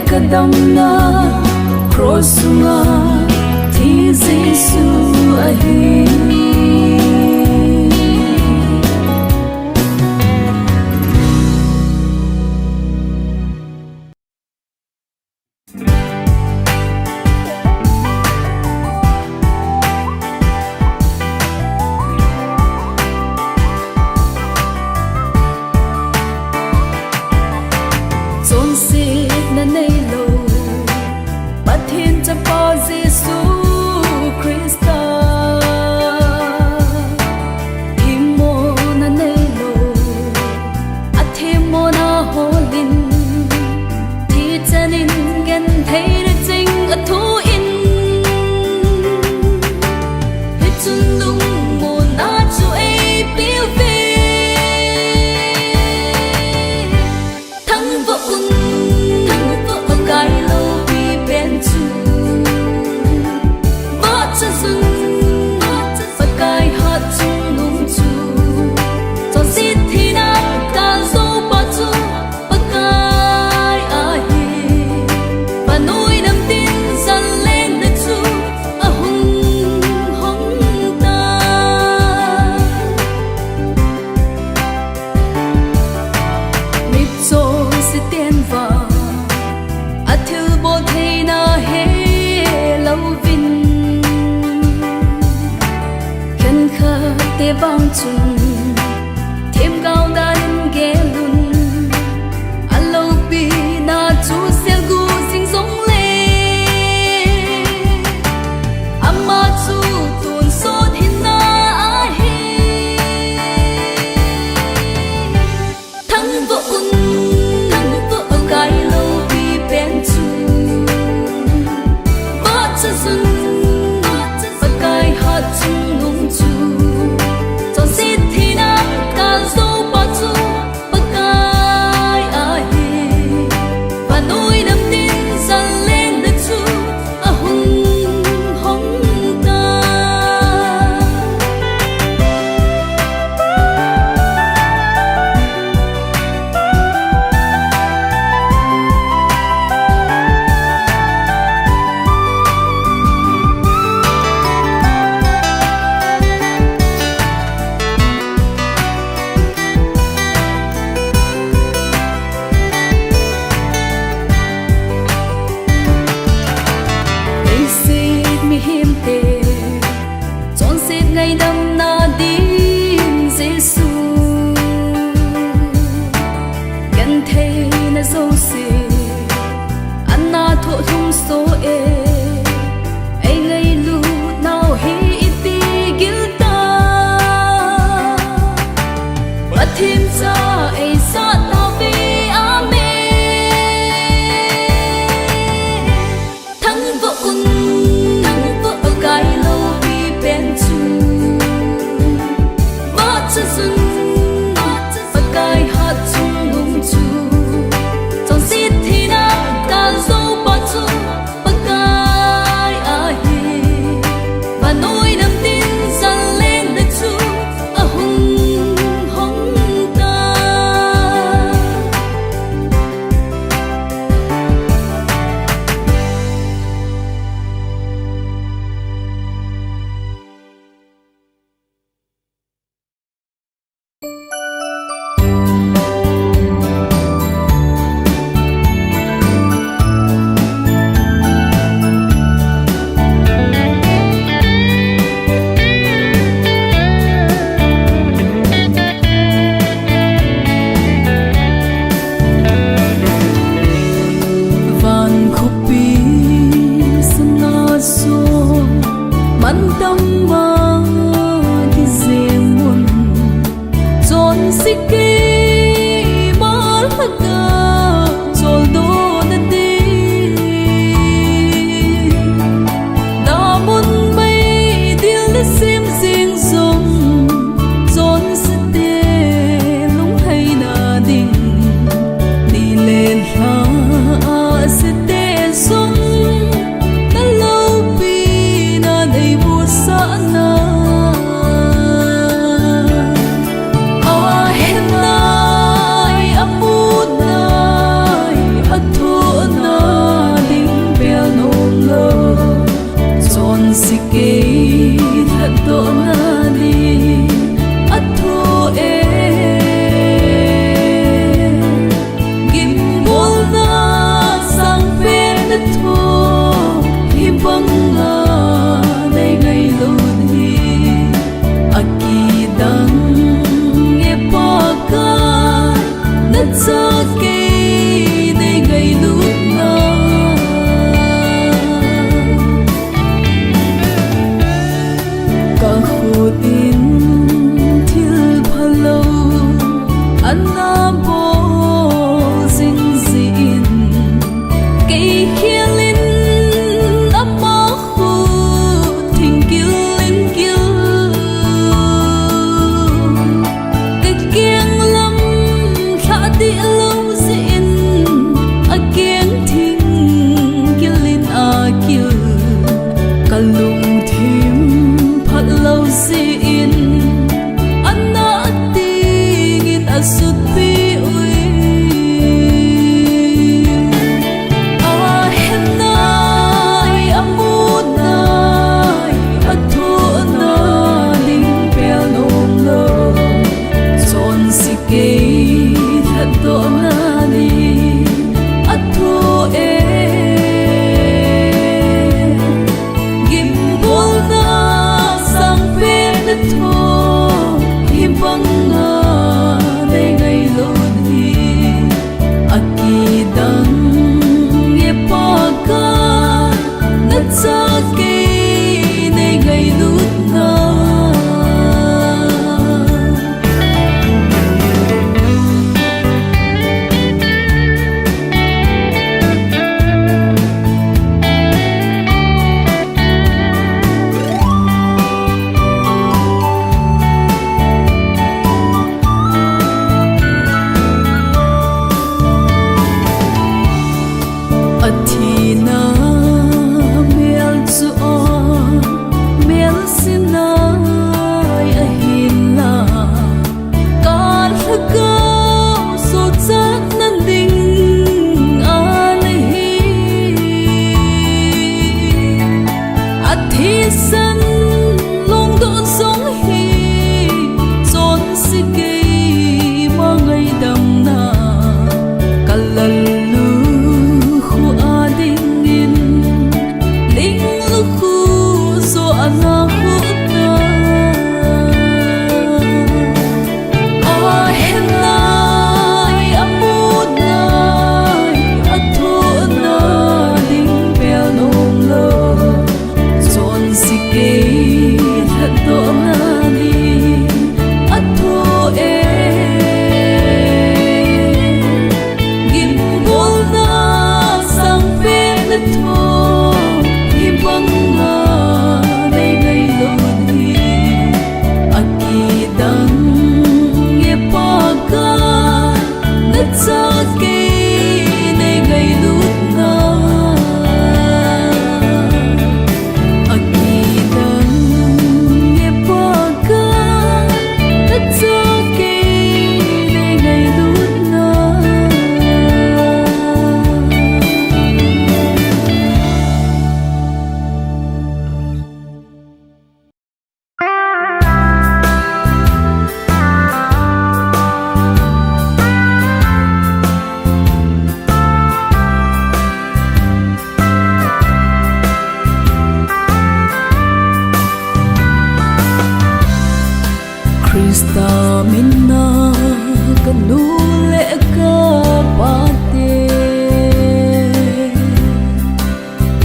kadam na cross nga thi jesu a hi zon sit na nei lo bắt thiên cha po Giêsu Christa him mo na nei lo at him mo na holin thi chanin gen thei re ching a thu in he chun dung mo na chu e piu ve thăng vô un cái lâu bị bên chu vắt chân sun và cái hạt chung nung chu cho xít thì na cả dấu ba chu và cái ai và nuôi niềm tin dần lên nơi chu ở hùng hùng ta mịp rồi sẽ tiên vào athil bol thei na he lo vin khen kha te bang chung thêm cao dan ge lun alo pi na chu sel gu sing song le amma chu tun sot hin na a he thăng vô un cái lâu bị bên chu vắt chân sun và cái hạt chung nung chu cho xít số e ai ngay lu nào hi iti gilta bắt thêm ra ai sa tao vì ame thắng vợ un thắng vợ cái lâu vì bên chu bắt chân sun bắt cái hạt chung nung chu trong xít thì na ta dâu bắt chu bắt cái ai và nỗi niềm tin dần lên được chu ở hùng hùng ta. Van kopi sana so man tâm ma ki zemun zon siki mal haga zol do na di namun may dil na sim sing sum zon sa te lung hay na ding đi lên ha sẽ tê sung ta lâu vì na đầy buồn xa na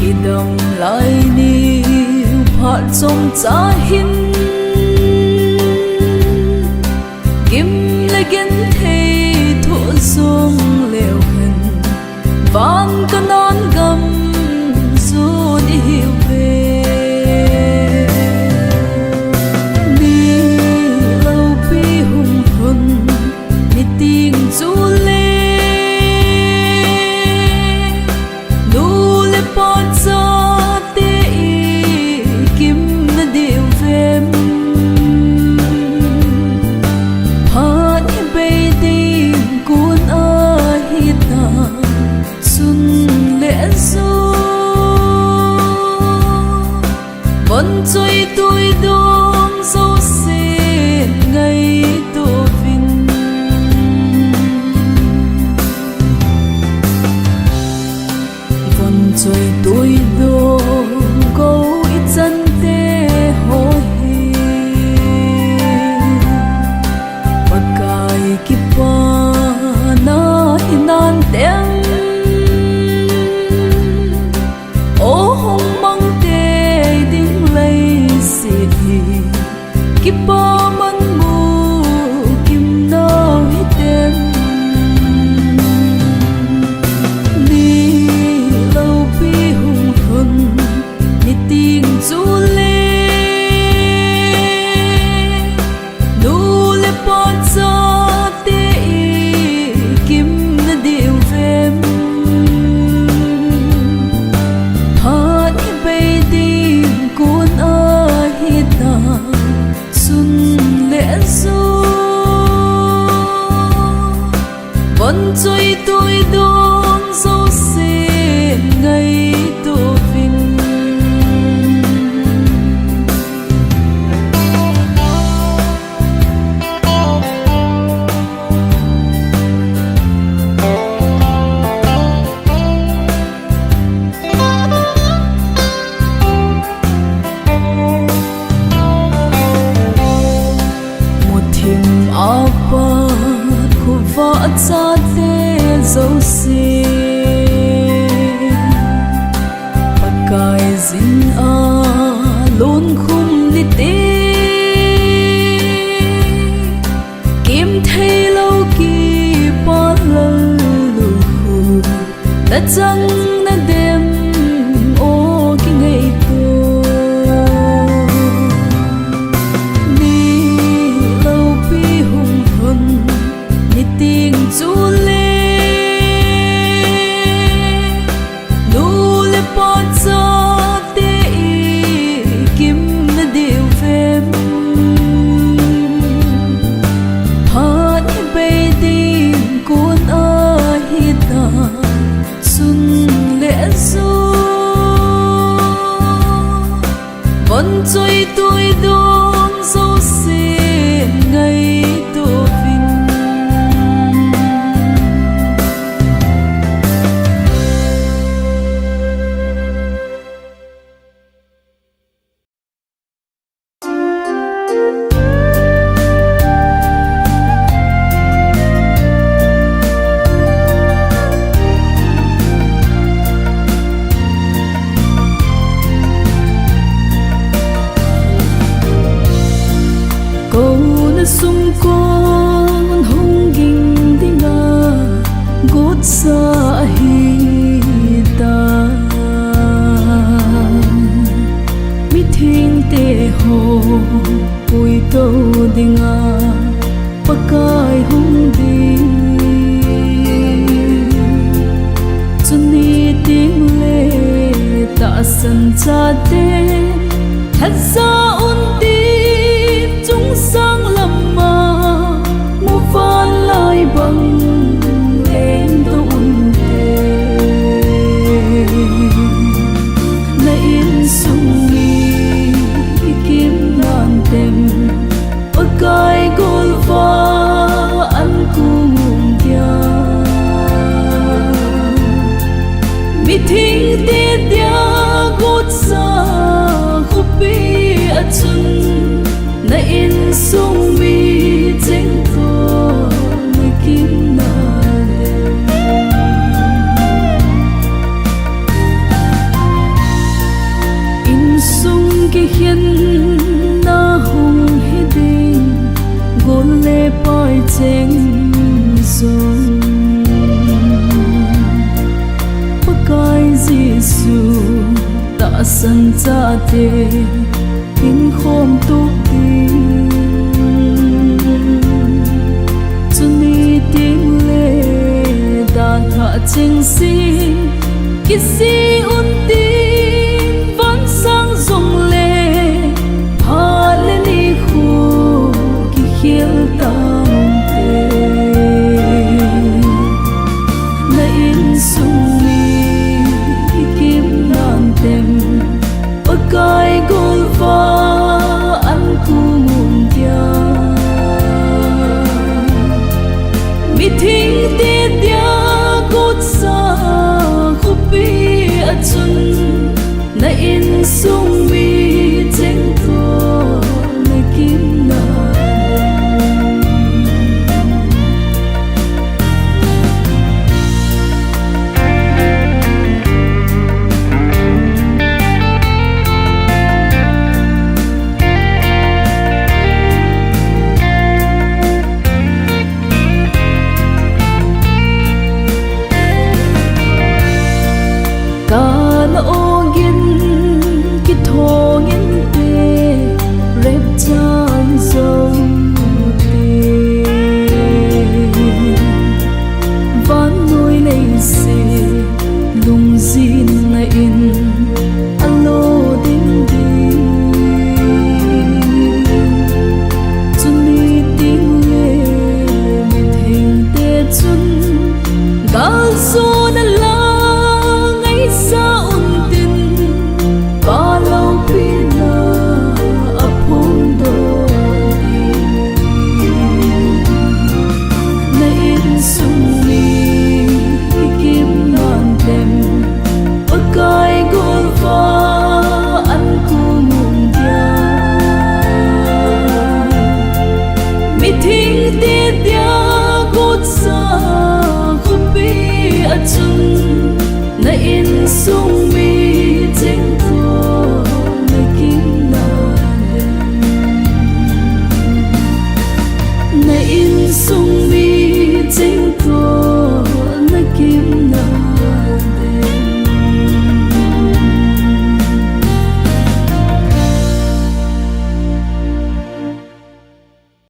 idam lai ni phat som cha hin kim le gen thei thu sung leo hen van kanan gam su đi hiểu về đi lâu bi hùng hồn đi tiếng du lê nu le pot sa te kim na điệu về hát bay đi cuốn ai ta xuân lẽ du vẫn chơi tôi đông dấu xin ngày tô vinh vẫn chơi tôi đông câu ít dân tê hồ hi pakai kipa na hinan tiếng ô hong mang tê ding lay si kipa man mu kim na hitem đi lâu bi hùng hồn đi tiếng du lê nu le pot sa te kim na điệu về hát bay đi cuốn ai ta xuân lẽ du vẫn chơi tôi đông dấu xin ngày tô vinh một thiềm áo ba khu vợ cha tê dấu xin pakai zin a lôn khum đi tê kim thay lâu kỳ pa lơ lu ta chẳng na đêm ô ki ngày tô đi lâu bi hùng hồn đi tiếng du lê nu le pot sa te kim na điệu về hát bay đi cuốn ai ta xuân lẽ du vẫn chơi tôi đông dấu xin ngày tô vinh câu na sung con hong ging dinga gut sa hi ta mi thing te ho pui to dinga pakai hung di chuni ting le ta san cha te thật ra un ti chúng sang lâm ma mu van lai bằng em tôn tê na in sung nghi kim nan tem pakai gol va an cung dia mi thing te dia gut sa khupi achun na in sung mi cheng to na kim na ki hian na hung hi ding gol le pai cheng song pakai Giêsu ta san cha te in khom tu ti chuni ting le dan tha ching si ki si un ti